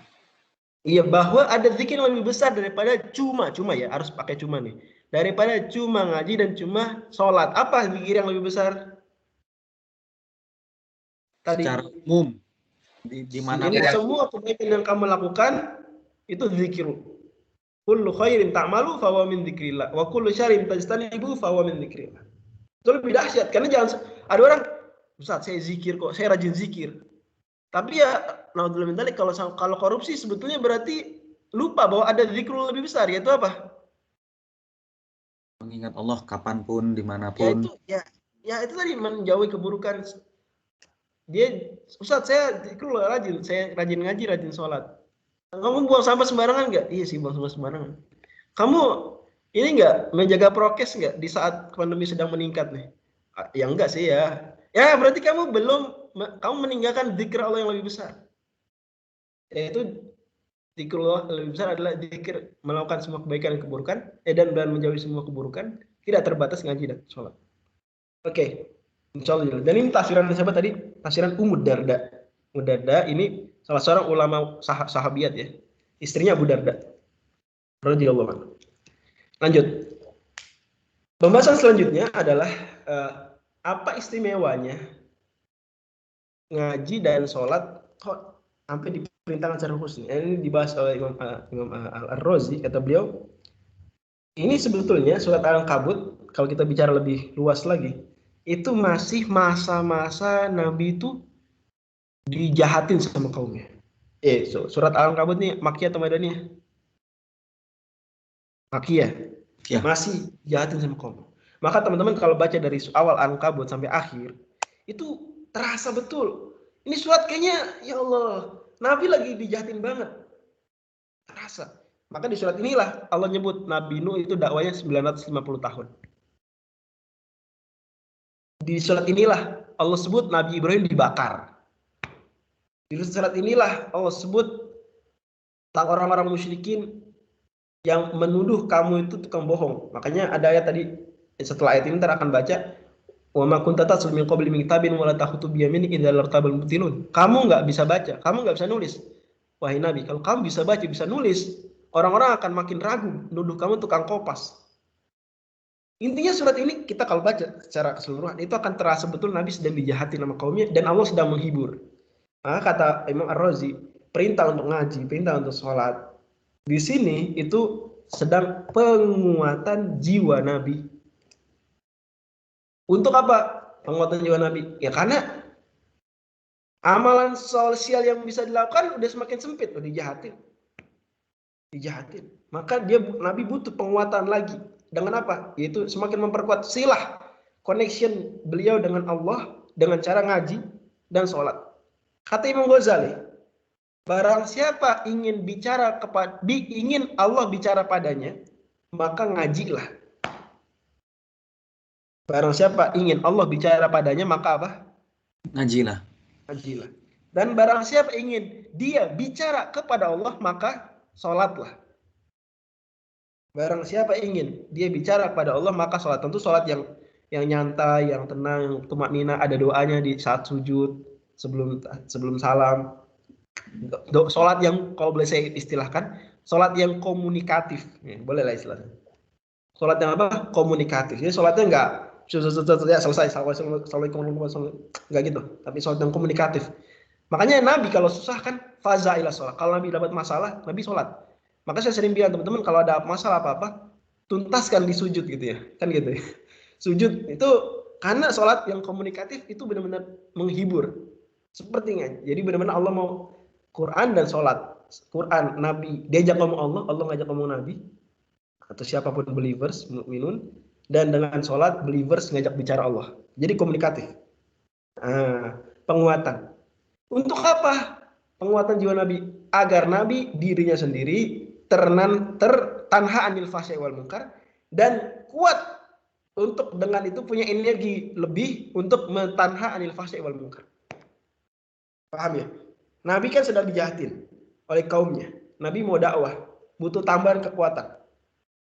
Iya, bahwa ada zikir yang lebih besar daripada cuma ya, harus pakai cuma nih. Daripada cuma ngaji dan cuma sholat. Apa zikir yang lebih besar? Tadi. Secara umum. Di mana Jadi semua kebaikan yang kamu lakukan itu zikir. Kullu khairin ta'malu fa huwa min dzikrillah wa kullu syarrin tajtanibu fa huwa min dzikrillah. Itu lebih dahsyat karena jangan ada orang, Ustaz saya zikir kok, saya rajin zikir. Tapi ya naudzubillah min dzalik, kalau korupsi sebetulnya berarti lupa bahwa ada zikrul lebih besar, yaitu apa? mengingat Allah kapanpun, dimanapun. Ya itu tadi menjauhi keburukan. Dia, Ustaz saya zikrul rajin, saya rajin ngaji, rajin sholat. Kamu buang sampah sembarangan nggak? Iya sih, buang sampah sembarangan. Kamu ini nggak menjaga prokes nggak di saat pandemi sedang meningkat nih? Ya enggak sih ya. Ya berarti kamu meninggalkan zikir Allah yang lebih besar. Yaitu zikir Allah lebih besar adalah zikir melakukan semua kebaikan dan keburukan, dan menjauhi semua keburukan, tidak terbatas ngaji dan sholat. Oke. Insyaallah. Dan ini tafsiran siapa tadi? Tafsiran Ummu Darda. Ummu Darda ini salah seorang ulama sahabiat ya. Istrinya Abu Darda radhiyallahu anhu. Lanjut. Pembahasan selanjutnya adalah apa istimewanya ngaji dan sholat kok sampai diperintahkan secara khusus. Ini dibahas oleh Imam Al-Razi, kata beliau. Ini sebetulnya surat Al-Ankabut, kalau kita bicara lebih luas lagi, itu masih masa-masa Nabi itu dijahatin sama kaumnya. Surat Al-Ankabut ini Makkiyah atau Madaniyah? Makkiyah. Ya. Masih jahatin sama kaum. Maka teman-teman kalau baca dari awal Al-Ankabut sampai akhir, itu Terasa betul. Ini surat kayaknya, ya Allah, Nabi lagi dijahatin banget. Terasa. Maka di surat inilah Allah nyebut Nabi Nuh itu dakwanya 950 tahun. Di surat inilah Allah sebut Nabi Ibrahim dibakar. Di surat inilah Allah sebut tentang orang-orang musyrikin yang menuduh kamu itu tukang bohong. Makanya ada ayat tadi, setelah ayat ini ntar akan baca, wa ma kunta tatlu min qabli min kitabin wa la takhtu bi yaminik idza lartabal mubtilun. Kamu nggak bisa baca, kamu nggak bisa nulis. Wahai Nabi, kalau kamu bisa baca, bisa nulis, orang-orang akan makin ragu, nuduh kamu tukang kopas. Intinya surat ini kita kalau baca secara keseluruhan itu akan terasa betul Nabi sedang dijahati sama kaumnya dan Allah sedang menghibur. Maka kata Imam Ar-Razi, perintah untuk ngaji, perintah untuk sholat, di sini itu sedang penguatan jiwa Nabi. Untuk apa penguatan jiwa Nabi? Ya karena amalan sosial yang bisa dilakukan udah semakin sempit, udah dijahatin. Maka Nabi butuh penguatan lagi. Dengan apa? Yaitu semakin memperkuat silah connection beliau dengan Allah dengan cara ngaji dan sholat. Kata Imam Ghazali, barang siapa ingin Allah bicara padanya, maka ngajilah. Barang siapa ingin Allah bicara padanya, maka apa? Ngajilah. Ngajilah. Dan barang siapa ingin dia bicara kepada Allah, maka sholatlah. Barang siapa ingin dia bicara kepada Allah, maka sholat. Tentu sholat yang nyantai, yang tenang, tumaknina, ada doanya di saat sujud, sebelum salam. Sholat yang kalau boleh saya istilahkan, sholat yang komunikatif. Ya, boleh lah istilahnya. Sholat yang apa? Komunikatif. Jadi sholatnya enggak ya selesai, assalamualaikum enggak gitu. Tapi sholat yang komunikatif. Makanya Nabi kalau susah kan faza ila sholat. Kalau Nabi dapat masalah, Nabi sholat. Maka saya sering bilang teman-teman kalau ada masalah apa-apa, tuntaskan di sujud gitu ya. Kan gitu ya. Sujud itu karena sholat yang komunikatif itu benar-benar menghibur. Sepertinya. Jadi benar-benar Allah mau Quran dan sholat. Quran, Nabi, diajak ngomong Allah, Allah ngajak ngomong Nabi. Atau siapapun believers, mukminun. Dan dengan sholat, believers ngajak bicara Allah. Jadi komunikatif. Penguatan. Untuk apa? Penguatan jiwa Nabi. Agar Nabi dirinya sendiri tertanha anil fahsya'i wal munkar. Dan kuat untuk dengan itu punya energi lebih untuk mentanha anil fahsya'i wal munkar. Paham ya? Nabi kan sedang dijahatin oleh kaumnya. Nabi mau dakwah, butuh tambahan kekuatan.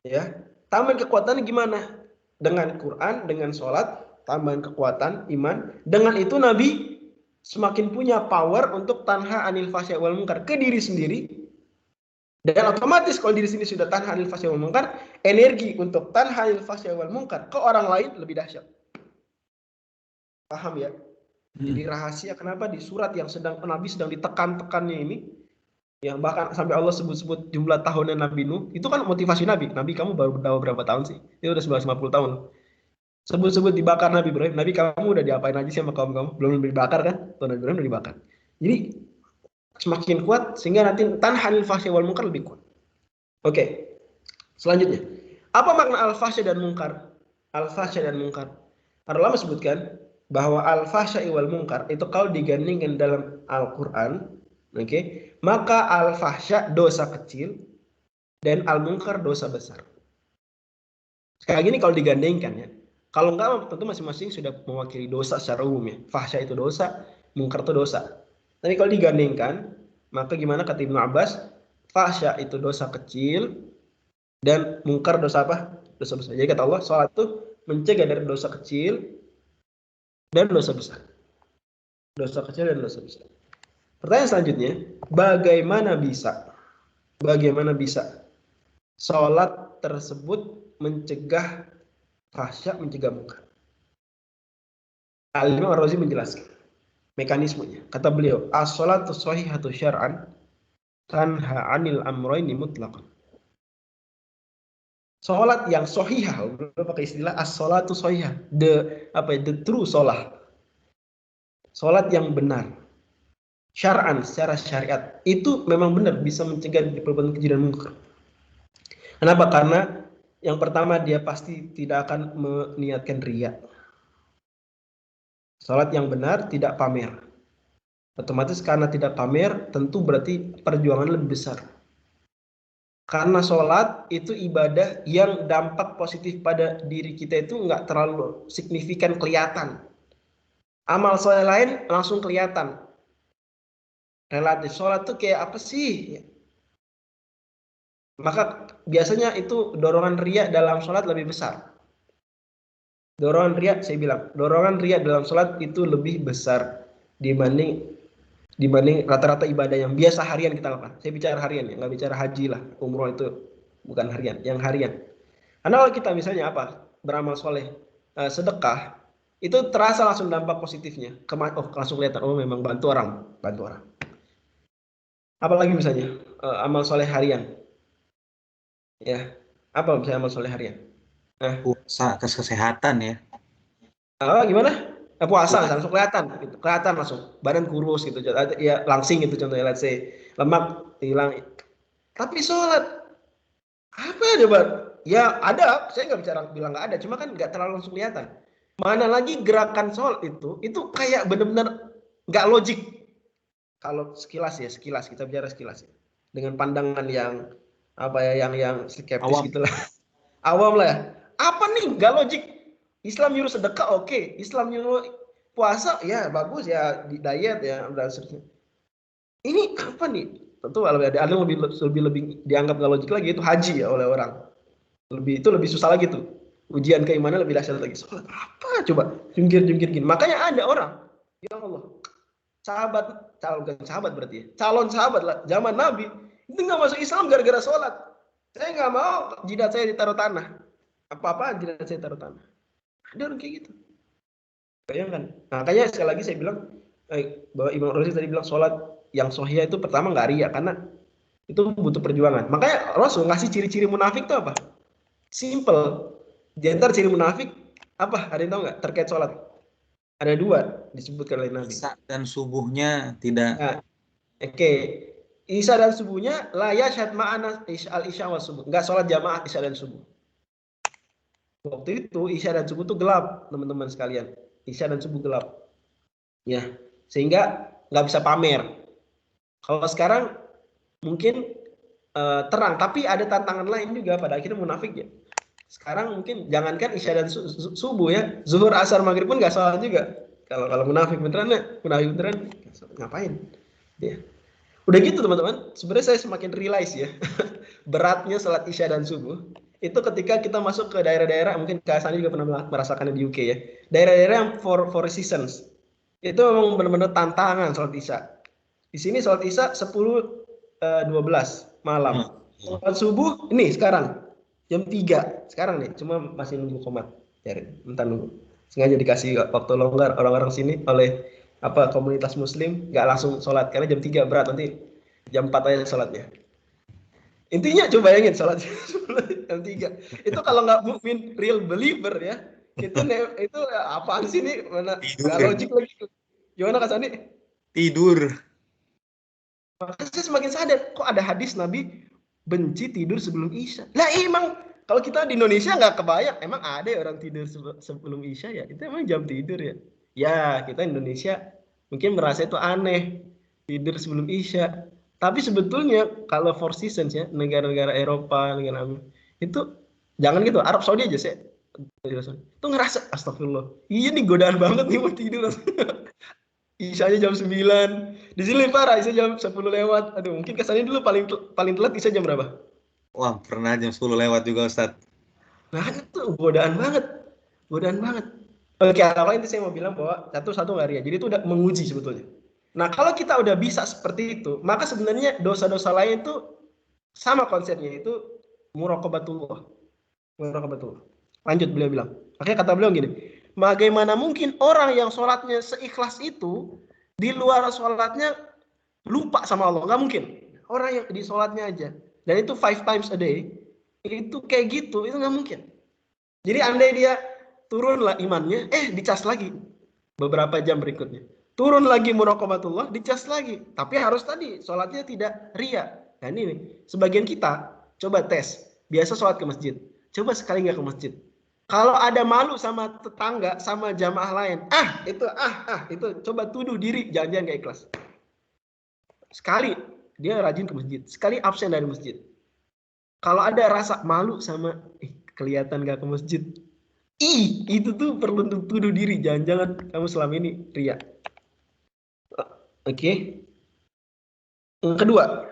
Ya, tambahan kekuatan gimana? Dengan Quran, dengan sholat, tambahan kekuatan, iman. Dengan itu Nabi semakin punya power untuk tanha anil fahsya'i wal munkar ke diri sendiri. Dan otomatis kalau diri sendiri sudah tanha anil fahsya'i wal munkar, energi untuk tanha anil fahsya'i wal munkar ke orang lain lebih dahsyat. Paham ya? Jadi rahasia kenapa di surat yang Nabi sedang ditekan-tekannya ini, yang bahkan sampai Allah sebut-sebut jumlah tahunnya Nabi Nuh, itu kan motivasi Nabi. Nabi kamu baru berdakwah berapa tahun sih? Itu udah 950 tahun. Sebut-sebut dibakar Nabi Ibrahim. Nabi kamu udah diapain aja sih sama kaum kamu? Belum dibakar kan? Tuh Nabi Ibrahim udah dibakar. Jadi semakin kuat sehingga nanti tanhanil fahsya wal munkar lebih kuat. Oke. Selanjutnya, apa makna al-fahsya dan munkar? Al-fahsya dan munkar. Para ulama sebutkan bahwa al-fahsya wal munkar itu kalau digandingkan dalam Al-Qur'an, oke, maka al-fahsya dosa kecil dan al-munkar dosa besar. Sekali lagi ini kalau digandingkan ya. Kalau enggak tentu masing-masing sudah mewakili dosa secara umum ya. Fahsya itu dosa, munkar itu dosa. Tapi kalau digandingkan, maka gimana kata Ibnu Abbas? Fahsya itu dosa kecil dan munkar dosa apa? Dosa besar. Jadi kata Allah, sholat itu mencegah dari dosa kecil dan dosa besar. Dosa kecil dan dosa besar. Pertanyaan selanjutnya, bagaimana bisa sholat tersebut mencegah fahsya, mencegah munkar? Al-Imam Ar-Razi menjelaskan mekanismenya. Kata beliau, as-sholatu shahihatu syar'an tanha 'anil amrayni mutlaqan. Sholat yang sahihah, beliau pakai istilah as-sholatu shahihah, the true sholat. Sholat yang benar. Syar'an, secara syariat, itu memang benar bisa mencegah perbuatan keji dan munkar. Kenapa? Karena yang pertama dia pasti tidak akan meniatkan riya. Sholat yang benar tidak pamer. Otomatis karena tidak pamer, tentu berarti perjuangan lebih besar. Karena sholat itu ibadah yang dampak positif pada diri kita itu nggak terlalu signifikan kelihatan. Amal soleh lain langsung kelihatan. Relatif sholat tuh kayak apa sih? Maka biasanya itu dorongan riya dalam sholat lebih besar. Dorongan riya, saya bilang, dorongan riya dalam sholat itu lebih besar dibanding rata-rata ibadah yang biasa harian kita lakukan. Saya bicara harian ya, nggak bicara haji lah, umroh itu bukan harian, yang harian. Karena kalau kita misalnya apa, beramal soleh, sedekah, itu terasa langsung dampak positifnya. Langsung kelihatan, oh memang bantu orang. Apalagi misalnya amal soleh harian, ya, apa misalnya amal soleh harian? Puasa, kesehatan ya. Gimana? Puasa langsung kelihatan, gitu. Kelihatan langsung, badan kurus gitu, ya langsing gitu contohnya, let's say lemak hilang. Tapi sholat apa ya coba? Ya ada, saya nggak bilang nggak ada, cuma kan nggak terlalu langsung kelihatan. Mana lagi gerakan sholat itu kayak benar-benar nggak logik. Kalau sekilas kita bicara sekilas ya, dengan pandangan yang apa ya, yang skeptis Awam. gitulah, awam lah ya. Apa nih nggak logik? Islam nyuruh sedekah, oke. Islam nyuruh puasa, ya bagus ya, di diet ya, dan seterusnya. Ini apa nih? Tentu ada yang lebih dianggap nggak logik lagi, itu haji ya oleh orang. Itu lebih susah lagi tuh. Ujian keimanan lebih dahsyat lagi. Sholat apa coba? Jungkir gini. Makanya ada orang, ya Allah, calon berarti ya, calon sahabat lah, zaman Nabi itu nggak masuk Islam gara-gara sholat. Saya nggak mau jidat saya ditaruh tanah. Apa-apa jidat saya taruh tanah. Ada orang kayak gitu. Bayangkan. Nah, makanya sekali lagi saya bilang bahwa Imam Razi tadi bilang sholat yang sahih itu pertama nggak riya, karena itu butuh perjuangan. Makanya Rasul ngasih ciri-ciri munafik itu apa? Simple. Di antara ciri munafik apa? Ada yang tahu nggak terkait sholat? Ada 2 disebutkan oleh Nabi. Isya dan subuhnya tidak. Nah, oke. Isya dan subuhnya la yashhad ma'ana al-isya wa subuh. Enggak sholat jamaah isya dan subuh. Waktu itu isya dan subuh itu gelap, teman-teman sekalian. Isya dan subuh gelap. Ya, sehingga nggak bisa pamer. Kalau sekarang mungkin terang, tapi ada tantangan lain juga, pada akhirnya munafik ya. Sekarang mungkin jangankan isya dan subuh ya, zuhur, asar, maghrib pun nggak sholat juga. Kalau munafik beneran ngapain? Ya. Udah gitu teman-teman, sebenarnya saya semakin realize ya beratnya sholat isya dan subuh itu ketika kita masuk ke daerah-daerah, mungkin Kak Sani juga pernah merasakannya di UK ya, daerah-daerah yang four seasons itu memang benar-benar tantangan sholat isya. Di sini sholat isya 10.12 malam. Sholat subuh ini sekarang jam 3 sekarang nih, cuma masih nunggu komat, cari entar nunggu, sengaja dikasih waktu longgar orang-orang sini oleh komunitas muslim, nggak langsung sholat karena jam 3 berat, nanti jam 4 aja sholatnya. Intinya coba bayangin sholat jam 3 itu kalau nggak mukmin real believer ya, itu apaan sih nih, mana nggak logik lagi. Gimana Kak Sandi? Tidur. Makanya saya semakin sadar, kok ada hadis Nabi benci tidur sebelum isya. Lah emang kalau kita di Indonesia nggak kebayang, emang ada orang tidur sebelum isya ya? Itu emang jam tidur ya? Ya, kita Indonesia mungkin merasa itu aneh, tidur sebelum isya. Tapi sebetulnya kalau four seasons ya, negara-negara Eropa, negara itu jangan gitu, Arab Saudi aja sih. Itu ngerasa astagfirullah. Iya nih godaan banget nih mau tidur. Isyanya jam 9. Di sini parah, isya jam 10 lewat. Aduh, mungkin kesannya dulu paling telat isya jam berapa? Wah, pernah jam 10 lewat juga, Ustadz. Nah, itu godaan banget. Oke, awalnya itu saya mau bilang bahwa satu nggak ria. Jadi itu udah menguji sebetulnya. Nah, kalau kita udah bisa seperti itu, maka sebenarnya dosa-dosa lain itu sama konsepnya, itu muraqabatullah. Lanjut beliau bilang. Akhirnya kata beliau gini, bagaimana mungkin orang yang sholatnya seikhlas itu, di luar sholatnya lupa sama Allah? Nggak mungkin. Orang yang di sholatnya aja, dan itu 5 times a day, itu kayak gitu, itu nggak mungkin. Jadi andai dia turunlah imannya, dicas lagi beberapa jam berikutnya. Turun lagi muraqabatullah, dicas lagi. Tapi harus tadi, sholatnya tidak ria. Nah ini nih, sebagian kita, coba tes. Biasa sholat ke masjid. Coba sekali nggak ke masjid. Kalau ada malu sama tetangga, sama jamaah lain, itu coba tuduh diri, jangan-jangan gak ikhlas. Sekali dia rajin ke masjid, sekali absen dari masjid. Kalau ada rasa malu sama kelihatan gak ke masjid, itu tuh perlu tuduh diri, jangan-jangan kamu selama ini ria. Oke. Yang kedua,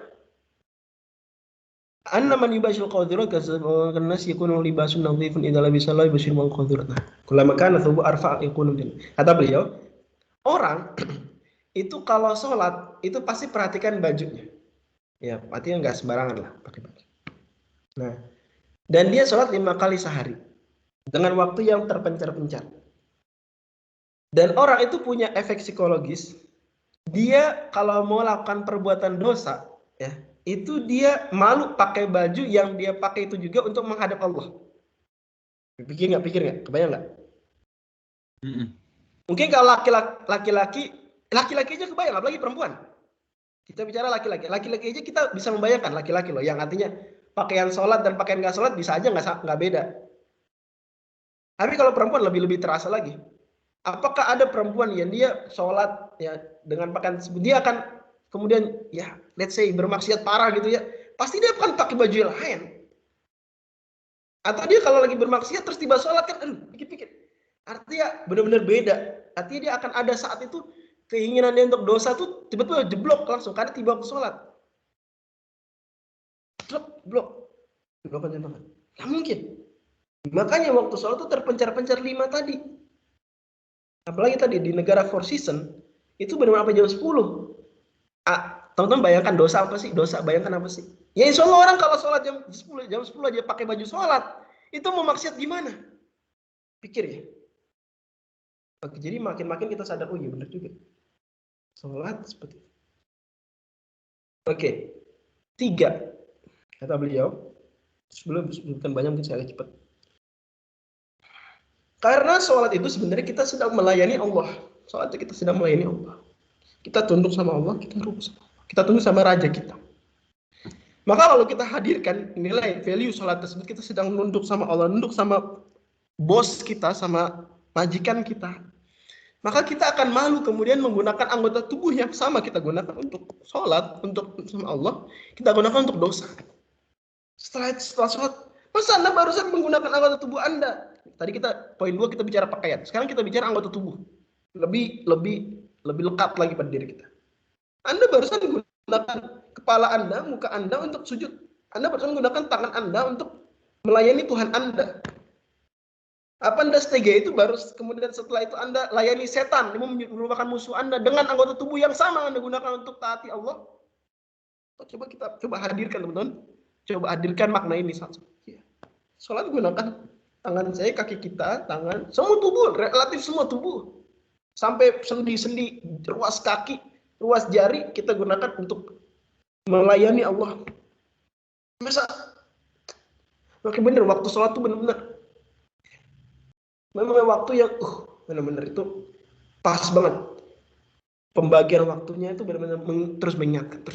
anna man yubashil qadhirat karena yakunu libasun nadhifun idza labisa la yubashil mal qadhirat. Kullama kana thubu arfa yakunu din. Kata beliau, orang itu kalau sholat itu pasti perhatikan bajunya. Ya, artinya nggak sembarangan lah pakai baju. Nah, dan dia sholat 5 kali sehari dengan waktu yang terpencar-pencar. Dan orang itu punya efek psikologis. Dia kalau mau lakukan perbuatan dosa, ya, itu dia malu pakai baju yang dia pakai itu juga untuk menghadap Allah. Pikir nggak? Kebayang nggak? Mungkin kalau laki-laki aja kebayang, apalagi perempuan. Kita bicara laki-laki aja kita bisa membayangkan laki-laki loh, yang artinya pakaian sholat dan pakaian nggak sholat bisa aja nggak beda. Tapi kalau perempuan lebih terasa lagi. Apakah ada perempuan yang dia sholat ya dengan pakaian tersebut, dia akan kemudian ya let's say bermaksiat parah gitu ya, pasti dia akan pakai baju yang lain. Atau dia kalau lagi bermaksiat terus tiba sholat kan, pikir-pikir, artinya benar-benar beda. Artinya dia akan ada saat itu keinginan dia untuk dosa tuh tiba-tiba jeblok langsung karena tiba ke sholat. Blok aja banget. Nggak mungkin. Makanya waktu sholat tuh terpencar-pencar 5 tadi. Apalagi tadi di negara Four Seasons itu benar-benar sampai jam 10. Teman-teman bayangkan dosa apa sih? Bayangkan apa sih? Ya insya Allah orang kalau sholat jam 10 aja pakai baju sholat, itu mau maksiat gimana? Pikir ya. Oke, jadi makin-makin kita sadar, oh iya benar juga. Sholat seperti itu. Oke. 3. Kata beliau, sebelum disebutkan banyak mungkin saya cepat. Karena sholat itu sebenarnya kita sedang melayani Allah. Sholat itu kita sedang melayani Allah. Kita tunduk sama Allah, kita rukuk sama Allah. Kita tunduk sama raja kita. Maka kalau kita hadirkan nilai value sholat tersebut, kita sedang nunduk sama Allah, nunduk sama bos kita, sama majikan kita. Maka kita akan malu kemudian menggunakan anggota tubuh yang sama kita gunakan untuk sholat, untuk sama Allah, kita gunakan untuk dosa. Setelah sholat, masa Anda barusan menggunakan anggota tubuh Anda? Tadi kita poin 2 kita bicara pakaian. Sekarang kita bicara anggota tubuh. Lebih lekat lagi pada diri kita. Anda barusan menggunakan kepala Anda, muka Anda untuk sujud. Anda barusan menggunakan tangan Anda untuk melayani Tuhan Anda. Apa Anda setega itu baru kemudian setelah itu Anda layani setan yang merupakan musuh Anda dengan anggota tubuh yang sama Anda gunakan untuk taati Allah? Coba hadirkan teman-teman. Coba hadirkan makna ini satu. Sholat gunakan tangan saya, kaki kita, tangan, semua tubuh, relatif semua tubuh. Sampai sendi-sendi, ruas kaki, ruas jari kita gunakan untuk melayani Allah. Masa? Makin bener, waktu sholat itu benar-benar. Memang waktu yang benar-benar itu pas banget. Pembagian waktunya itu benar-benar terus mengingatkan.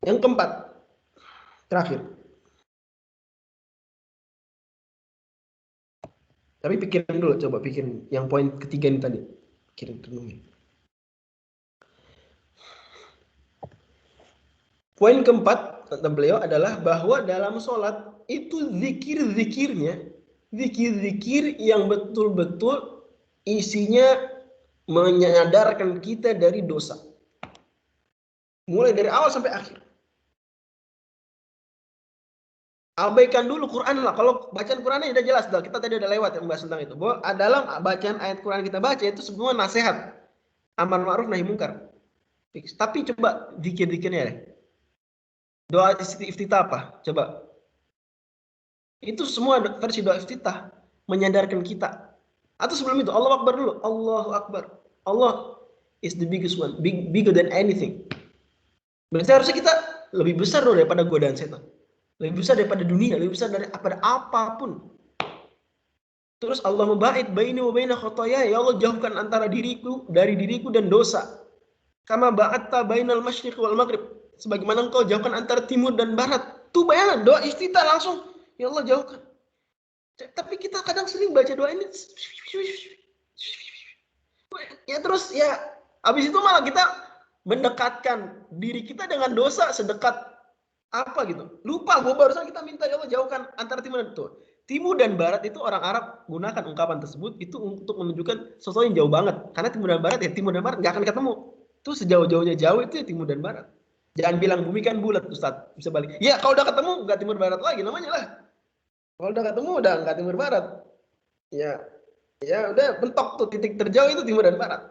Yang keempat, terakhir. Tapi pikirin dulu, coba pikirin. Yang poin ketiga ini tadi. Pikirin dulu. Poin keempat, kata beliau adalah bahwa dalam sholat itu zikir-zikir yang betul-betul isinya menyadarkan kita dari dosa. Mulai dari awal sampai akhir. Abaikan dulu Quran lah. Kalau bacaan Qurannya sudah jelas, kita tadi udah lewat yang membahas tentang itu. Bahwa dalam bacaan ayat Quran kita baca itu semua nasihat, amar ma'ruf nahi munkar. Tapi coba zikir-zikirnya deh. Doa iftitah apa? Coba. Itu semua versi doa iftitah menyadarkan kita. Atau sebelum itu Allah Akbar dulu. Allahu Akbar. Allah is the biggest one, bigger than anything. Berarti harusnya kita lebih besar daripada godaan setan. Lebih besar daripada dunia, lebih besar daripada apapun. Terus Allah memba'id baini wa baina khotoya, ya Allah jauhkan antara diriku dan dosa. Kama ba'atta bainal masyriq wal maghrib, sebagaimana engkau jauhkan antara timur dan barat. Tuh bayangkan doa iftitah langsung, ya Allah jauhkan. Tapi kita kadang sering baca doa ini, ya terus ya, habis itu malah kita mendekatkan diri kita dengan dosa sedekat apa gitu. Lupa bahwa barusan kita minta ya Allah jauhkan antara timur dan barat. Timur dan barat itu orang Arab gunakan ungkapan tersebut itu untuk menunjukkan sesuatu yang jauh banget. Karena timur dan barat ya timur dan barat nggak akan ketemu. Itu sejauh-jauhnya jauh itu ya timur dan barat. Jangan bilang bumi kan bulat, Ustaz. Bisa balik. Ya kalau udah ketemu nggak timur barat lagi namanya lah. Kalau udah ketemu udah nggak timur barat. Ya udah bentok tuh titik terjauh itu timur dan barat.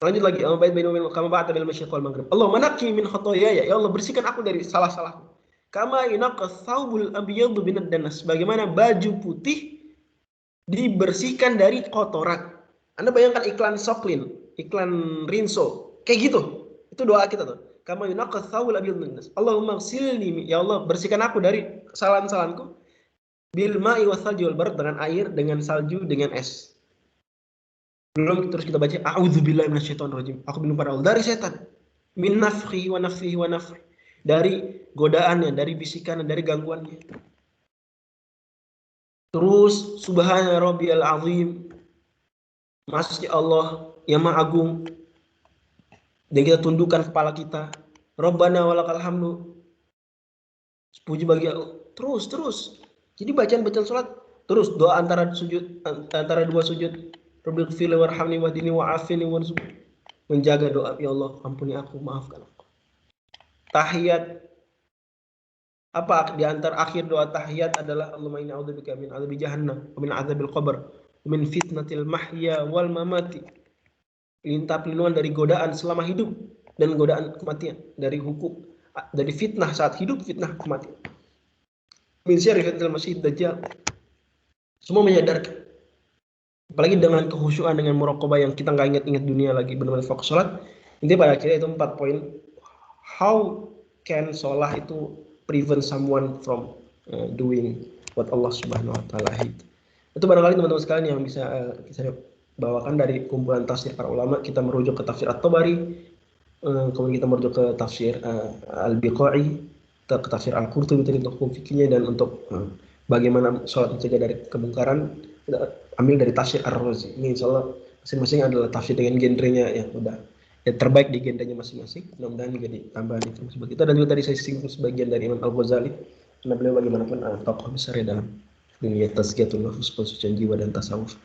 Lanjut lagi. Allah manaki min khotoyaya. Ya Allah bersihkan aku dari salah-salahku. Kama yunaqas thawbul abyadu minad danas. Bagaimana baju putih dibersihkan dari kotoran. Anda bayangkan iklan Soklin, iklan Rinso, kayak gitu. Itu doa kita tuh. Kama yunaqas thawbul abyadu minad danas. Allahumma ghsilni, ya Allah bersihkan aku dari kesalahan-kesalahanku. Bil ma'i wasalji wal barad, dengan air, dengan salju, dengan es. Belum terus kita baca a'udzubillahi minasyaitonir rajim. Aku berlindung pada Allah dari setan. Min nafkhi wa nafthihi wa nafthi. Dari godaannya, dari bisikannya, dari gangguannya. Terus subhana rabbiyal azim. Maksudnya Allah yang Maha Agung. Dan kita tundukkan kepala kita. Rabbana walakal hamdu. Puji bagi Allah. Terus. Jadi bacaan salat terus doa antara dua sujud. Rabbighfir warhamni wahdini wa'afini warzuqni. Menjaga doa, ya Allah ampuni aku, maafkan aku. Tahiyat, apa di antara akhir doa tahiyat adalah Allahumma inni a'udzubika min adzabi jahannam wa min adzabil qabr wa min fitnatil mahya wal mamati. Minta perlindungan dari godaan selama hidup dan godaan kematian, dari hukum, dari fitnah saat hidup, fitnah kematian. Min syarri fitnatil masih dajjal. Semua menyadarkan. Apalagi dengan kehusyuan, dengan muraqabah yang kita nggak ingat-ingat dunia lagi, benar-benar fokus sholat. Intinya pada akhirnya itu 4 poin. How can sholat itu prevent someone from doing what Allah Subhanahu Wa Taala hate. Itu barangkali teman-teman sekalian yang bisa saya bawakan dari kumpulan tafsir para ulama. Kita merujuk ke tafsir At-Tabari, kemudian kita merujuk ke tafsir Al-Biqai, ke tafsir Al-Qurtubi untuk hukum fikihnya, dan untuk bagaimana sholat mencegah dari kemungkaran. Ambil dari tafsir Ar-Razi. Ini insyaallah masing-masing adalah tafsir dengan genrenya yang udah terbaik di genrenya masing-masing. Mudah-mudahan juga ditambahin informasi bagi kita, dan juga tadi saya singgung sebagian dari Imam Al-Ghazali, karena beliau bagaimanapun tokoh besar ya dalam dunia tazkiyatun nafs, pensucian jiwa dan tasawuf.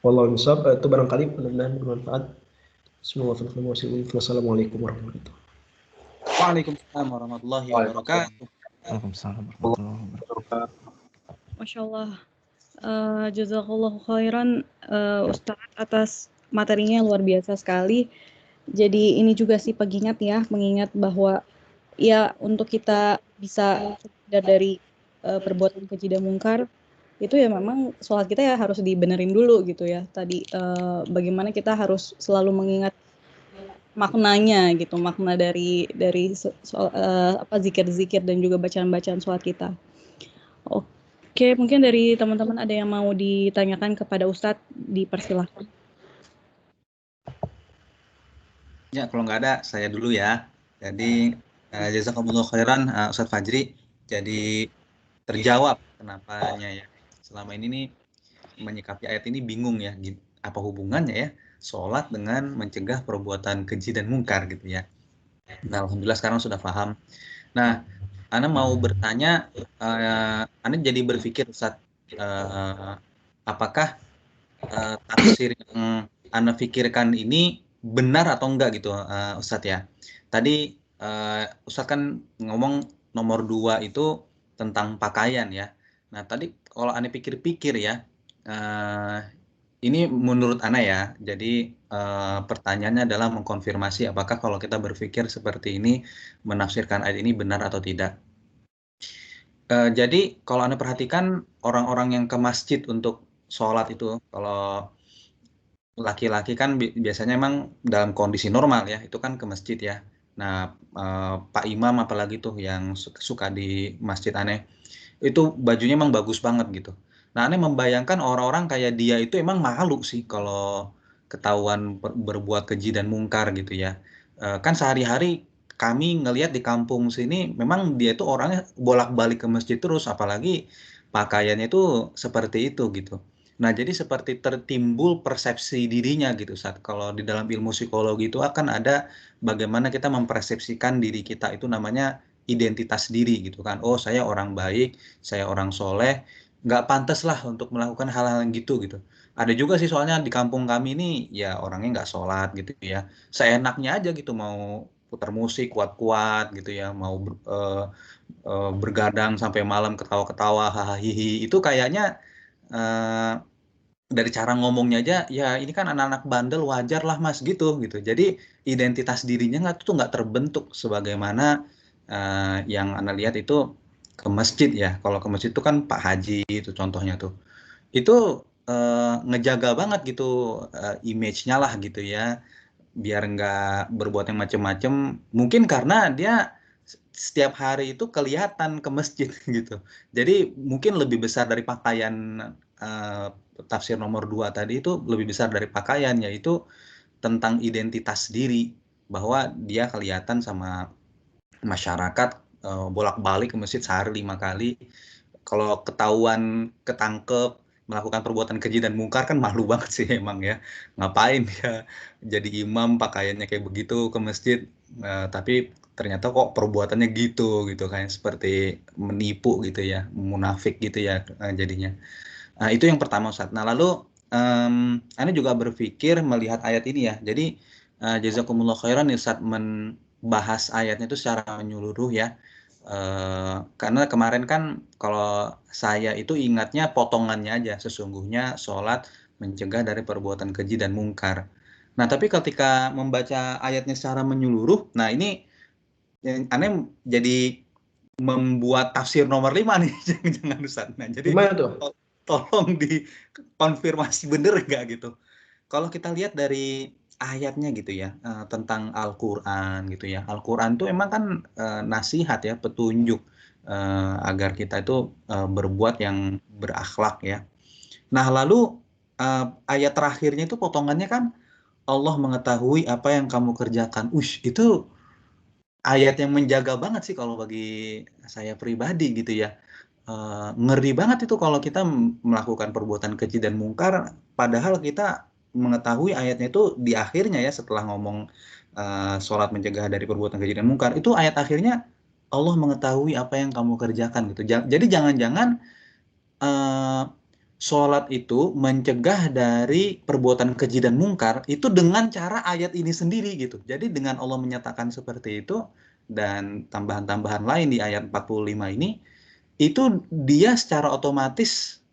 Wallahu a'lam. Itu barangkali mudah-mudahan bermanfaat. Wassalamualaikum warahmatullahi wabarakatuh. Waalaikumsalam warahmatullahi wabarakatuh. Waalaikumsalam warahmatullahi wabarakatuh. Masya Allah. Jazakallahu khairan Ustadz atas materinya, luar biasa sekali. Jadi ini juga sih pengingat ya, mengingat bahwa ya untuk kita bisa terhindar dari perbuatan keji dan mungkar itu ya memang sholat kita ya harus dibenerin dulu gitu ya. Tadi bagaimana kita harus selalu mengingat maknanya gitu, makna dari zikir-zikir dan juga bacaan-bacaan sholat kita. Oke, mungkin dari teman-teman ada yang mau ditanyakan kepada Ustadz, dipersilahkan. Ya, kalau nggak ada, saya dulu ya. Jadi, jazakumullah khairan, Ustadz Fajri. Jadi, terjawab kenapanya ya. Selama ini nih, menyikapi ayat ini bingung ya. Apa hubungannya ya, sholat dengan mencegah perbuatan keji dan mungkar gitu ya. Nah, alhamdulillah sekarang sudah paham. Nah, Ana mau bertanya, Ana jadi berpikir Ustadz, apakah tafsir yang Ana pikirkan ini benar atau enggak gitu Ustadz ya. Tadi Ustadz kan ngomong nomor 2 itu tentang pakaian ya. Nah tadi kalau Ana pikir-pikir ya, ini menurut Ana ya, jadi pertanyaannya adalah mengkonfirmasi apakah kalau kita berpikir seperti ini, menafsirkan ayat ini benar atau tidak. Jadi kalau Anda perhatikan orang-orang yang ke masjid untuk sholat itu, kalau laki-laki kan biasanya emang dalam kondisi normal ya, itu kan ke masjid ya. Nah Pak Imam apalagi tuh yang suka di masjid aneh, itu bajunya emang bagus banget gitu. Nah aneh membayangkan orang-orang kayak dia itu emang malu sih kalau ketahuan berbuat keji dan mungkar gitu ya. Kan sehari-hari kami ngelihat di kampung sini memang dia itu orangnya bolak-balik ke masjid terus, apalagi pakaiannya itu seperti itu gitu. Nah, jadi seperti tertimbul persepsi dirinya gitu saat kalau di dalam ilmu psikologi itu akan ada bagaimana kita mempersepsikan diri kita itu namanya identitas diri gitu kan. Oh, saya orang baik, saya orang soleh, nggak pantas lah untuk melakukan hal-hal yang gitu gitu. Ada juga sih soalnya di kampung kami ini ya orangnya nggak sholat gitu ya. Seenaknya aja gitu mau putar musik kuat-kuat gitu ya, mau bergadang sampai malam ketawa-ketawa hahaha itu kayaknya dari cara ngomongnya aja ya ini kan anak-anak bandel wajar lah mas gitu. Jadi identitas dirinya nggak terbentuk sebagaimana yang Anda lihat itu ke masjid ya. Kalau ke masjid itu kan Pak Haji itu contohnya tuh. Itu ngejaga banget gitu image-nya lah gitu ya. Biar nggak berbuat yang macem-macem. Mungkin karena dia setiap hari itu kelihatan ke masjid gitu. Jadi mungkin lebih besar dari pakaian tafsir nomor 2 tadi itu lebih besar dari pakaian, yaitu tentang identitas diri bahwa dia kelihatan sama masyarakat bolak-balik ke masjid sehari 5 kali. Kalau ketahuan ketangkep melakukan perbuatan keji dan mungkar kan malu banget sih emang ya. Ngapain dia jadi imam pakaiannya kayak begitu ke masjid, tapi ternyata kok perbuatannya gitu kayak seperti menipu gitu ya, munafik gitu ya jadinya. Nah, itu yang pertama Ustaz. Nah, lalu Anda juga berpikir melihat ayat ini ya. Jadi jazakumullah khairan nih Ustaz membahas ayatnya itu secara menyeluruh ya. Karena kemarin kan kalau saya itu ingatnya potongannya aja, sesungguhnya sholat mencegah dari perbuatan keji dan mungkar. Nah, tapi ketika membaca ayatnya secara menyeluruh, nah ini yang aneh jadi membuat tafsir nomor 5 nih, jangan Ustaz. Nah, jadi Gimana tuh? tolong dikonfirmasi bener nggak gitu. Kalau kita lihat dari ayatnya gitu ya, tentang Al-Quran gitu ya. Al-Quran itu emang kan nasihat ya, petunjuk agar kita itu berbuat yang berakhlak ya. Nah, lalu ayat terakhirnya itu potongannya kan Allah mengetahui apa yang kamu kerjakan. Itu ayat yang menjaga banget sih kalau bagi saya pribadi gitu ya. Ngeri banget itu kalau kita melakukan perbuatan keji dan mungkar, padahal kita mengetahui ayatnya itu di akhirnya ya setelah ngomong sholat mencegah dari perbuatan keji dan mungkar, itu ayat akhirnya Allah mengetahui apa yang kamu kerjakan gitu. Jadi jangan-jangan sholat itu mencegah dari perbuatan keji dan mungkar itu dengan cara ayat ini sendiri gitu. Jadi dengan Allah menyatakan seperti itu dan tambahan-tambahan lain di ayat 45 ini, itu dia secara otomatis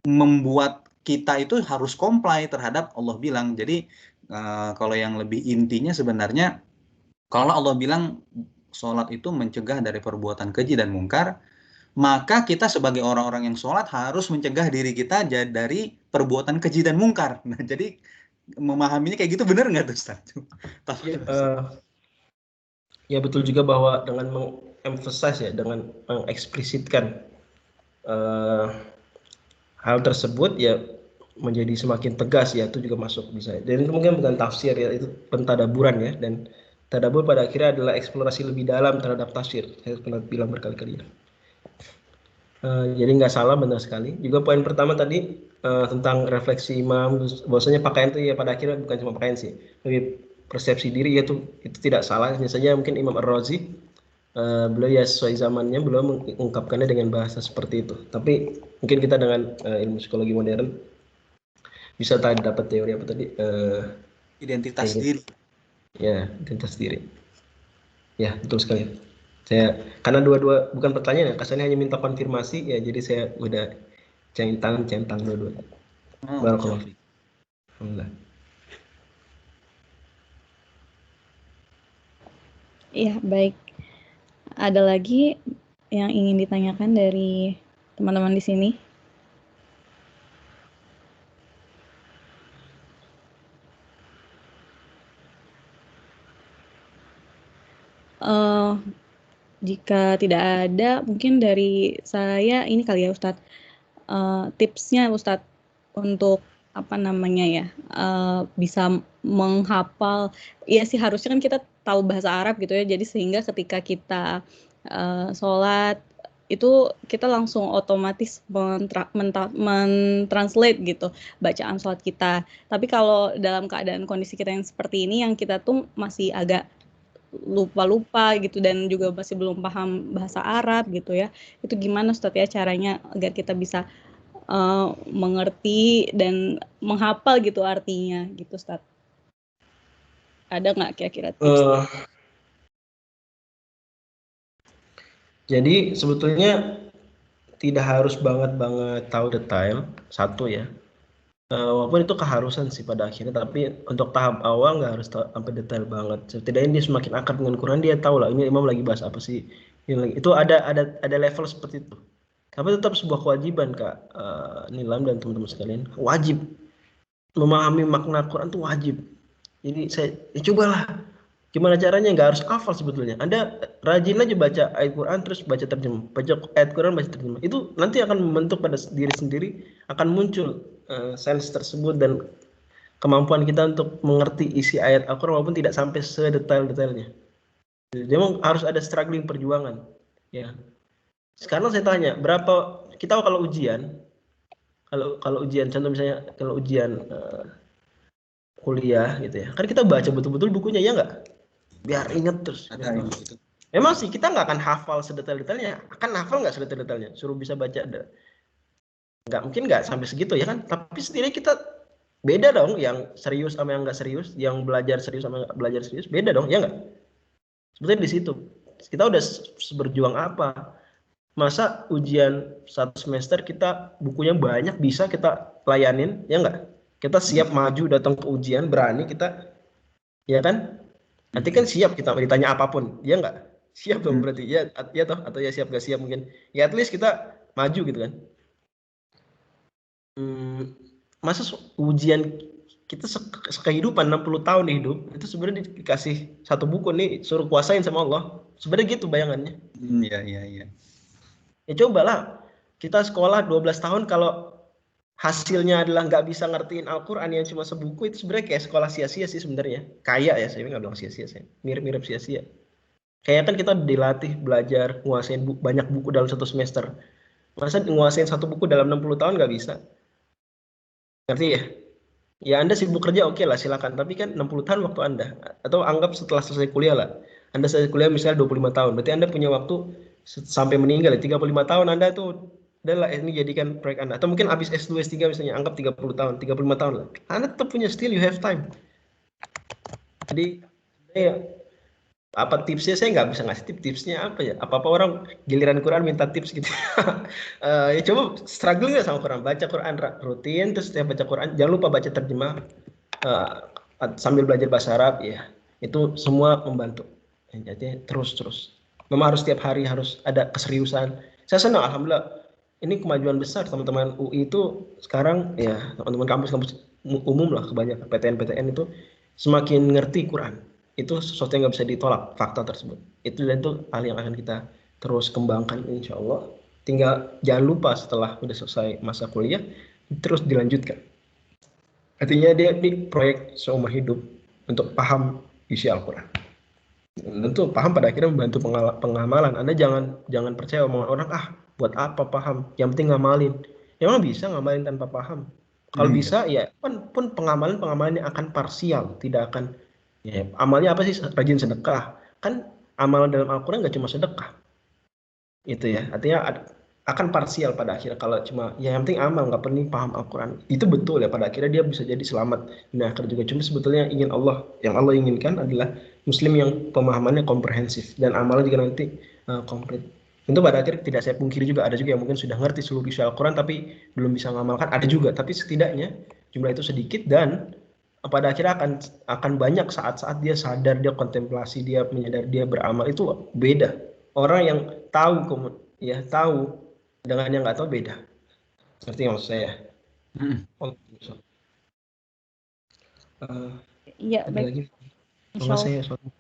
membuat kita itu harus comply terhadap Allah bilang. Jadi kalau yang lebih intinya sebenarnya kalau Allah bilang sholat itu mencegah dari perbuatan keji dan mungkar, maka kita sebagai orang-orang yang sholat harus mencegah diri kita dari perbuatan keji dan mungkar. Nah, jadi memahaminya kayak gitu bener nggak tuh Ustaz? Ya betul juga bahwa dengan mengemphasize ya, dengan mengeksplisitkan hal tersebut ya menjadi semakin tegas ya, itu juga masuk bisa. Dan itu mungkin bukan tafsir ya, itu pentadaburan ya, dan tadabur pada akhirnya adalah eksplorasi lebih dalam terhadap tafsir. Saya pernah bilang berkali-kali ya. Jadi nggak salah, benar sekali. Juga poin pertama tadi tentang refleksi imam, bahwasanya pakaian itu ya pada akhirnya bukan cuma pakaian sih, tapi persepsi diri ya itu tidak salah. Misalnya mungkin Imam Ar-Razi beliau ya sesuai zamannya beliau mengungkapkannya dengan bahasa seperti itu. Tapi mungkin kita dengan ilmu psikologi modern bisa tadi dapat teori apa tadi? Identitas diri. Ya, identitas diri. Ya, betul sekali. Karena dua-dua bukan pertanyaan ya, kasarnya hanya minta konfirmasi ya, jadi saya udah centang dua-dua. Barakallahu fiik. Alhamdulillah. Ya, baik. Ada lagi yang ingin ditanyakan dari teman-teman di sini? Jika tidak ada, mungkin dari saya ini kali ya Ustadz, tipsnya Ustadz untuk apa namanya ya, bisa menghafal. Iya sih, harusnya kan kita tahu bahasa Arab gitu ya, jadi sehingga ketika kita sholat itu kita langsung otomatis mentranslate gitu bacaan sholat kita. Tapi kalau dalam keadaan kondisi kita yang seperti ini, yang kita tuh masih agak lupa-lupa gitu dan juga masih belum paham bahasa Arab gitu ya, itu gimana Ustadz ya caranya agar kita bisa mengerti dan menghafal gitu artinya gitu Ustadz? Ada nggak kira-kira tips? Jadi sebetulnya tidak harus banget tahu detail satu ya. Walaupun itu keharusan sih pada akhirnya, tapi untuk tahap awal nggak harus sampai detail banget. Setidaknya dia semakin akrab dengan Quran, dia tahu lah ini imam lagi bahas apa sih. Itu ada level seperti itu. Tapi tetap sebuah kewajiban Kak Nilam dan teman-teman sekalian, wajib memahami makna Quran itu wajib. Jadi saya cobalah. Gimana caranya? Nggak harus hafal sebetulnya. Anda rajin aja baca ayat Quran terus baca terjemah. Baca ayat Quran baca terjemah. Itu nanti akan membentuk pada diri sendiri, akan muncul sense tersebut dan kemampuan kita untuk mengerti isi ayat Al-Quran walaupun tidak sampai sedetail-detailnya. Jadi memang harus ada struggling perjuangan. Ya. Sekarang saya tanya, berapa kita tahu kalau ujian, kalau ujian contoh misalnya kalau ujian kuliah gitu ya, kan kita baca betul-betul bukunya ya nggak? Biar inget terus. Gitu. Memang sih kita nggak akan hafal sedetail-detailnya, akan hafal nggak sedetail-detailnya, suruh bisa baca nggak mungkin nggak sampai segitu ya kan, tapi setidaknya kita beda dong yang serius sama yang nggak serius, yang belajar serius sama nggak belajar serius, beda dong ya nggak? Sebetulnya di situ kita udah berjuang apa, masa ujian satu semester kita bukunya banyak bisa kita layanin ya nggak? Kita siap maju datang ke ujian, berani kita ya kan? Nanti kan siap kita ditanya apapun, ya nggak? Siap dong berarti, ya toh, atau ya siap nggak siap mungkin. Ya at least kita maju gitu kan. Masa ujian kita sekehidupan 60 tahun hidup, itu sebenarnya dikasih satu buku nih, suruh kuasain sama Allah. Sebenarnya gitu bayangannya. Iya. Ya cobalah, kita sekolah 12 tahun kalau hasilnya adalah nggak bisa ngertiin Al-Quran yang cuma sebuku, itu sebenarnya kayak sekolah sia-sia sih sebenarnya. Kayak ya, saya nggak bilang sia-sia, saya mirip-mirip sia-sia. Kayak kan kita dilatih belajar nguasain banyak buku dalam satu semester. Masa nguasain satu buku dalam 60 tahun nggak bisa? Ngerti ya? Ya Anda sibuk kerja oke lah silakan, tapi kan 60 tahun waktu Anda. Atau anggap setelah selesai kuliah lah. Anda selesai kuliah misalnya 25 tahun, berarti Anda punya waktu sampai meninggal ya, 35 tahun Anda tuh adalah ini jadikan proyek Anda. Atau mungkin habis S2, S3 misalnya, anggap 30 tahun, 35 tahun lah. Anda tetap punya, still you have time. Jadi apa tipsnya, saya nggak bisa ngasih tipsnya apa ya, apa orang giliran Quran minta tips gitu. Ya coba struggle nggak sama Quran, baca Quran rutin, terus setiap baca Quran jangan lupa baca terjemah sambil belajar bahasa Arab ya, itu semua membantu. Jadi terus memang harus setiap hari harus ada keseriusan. Saya senang alhamdulillah, ini kemajuan besar teman-teman UI itu sekarang ya, teman-teman kampus umum lah kebanyakan PTN itu semakin ngerti Quran. Itu sesuatu yang nggak bisa ditolak, fakta tersebut. Itu hal yang akan kita terus kembangkan insya Allah. Tinggal jangan lupa setelah udah selesai masa kuliah terus dilanjutkan. Artinya dia di proyek seumur hidup untuk paham isi Al-Quran. Tentu paham pada akhirnya membantu pengamalan. Anda jangan percaya omongan orang, buat apa paham, yang penting ngamalin. Emang bisa ngamalin tanpa paham? Kalau bisa ya pun pengamalannya akan parsial, tidak akan. Ya, amalnya apa sih? Rajin sedekah. Kan amalan dalam Al-Quran nggak cuma sedekah. Itu ya. Artinya akan parsial pada akhirnya kalau cuma ya yang penting amal, nggak penting paham Al-Quran. Itu betul ya, pada akhirnya dia bisa jadi selamat dunia akhirat juga. Cuma sebetulnya yang Allah inginkan adalah muslim yang pemahamannya komprehensif dan amalnya juga nanti komplit. Tentu pada akhirnya tidak saya pungkiri juga ada juga yang mungkin sudah ngerti seluruh isi Al-Quran tapi belum bisa ngamalkan, ada juga. Tapi setidaknya jumlah itu sedikit dan pada akhirnya akan banyak saat-saat dia sadar, dia kontemplasi, dia menyadari, dia beramal. Itu beda. Orang yang tahu dengan yang nggak tahu beda. Seperti yang maksud saya. Iya, baik. Lagi. Kalau saya suatu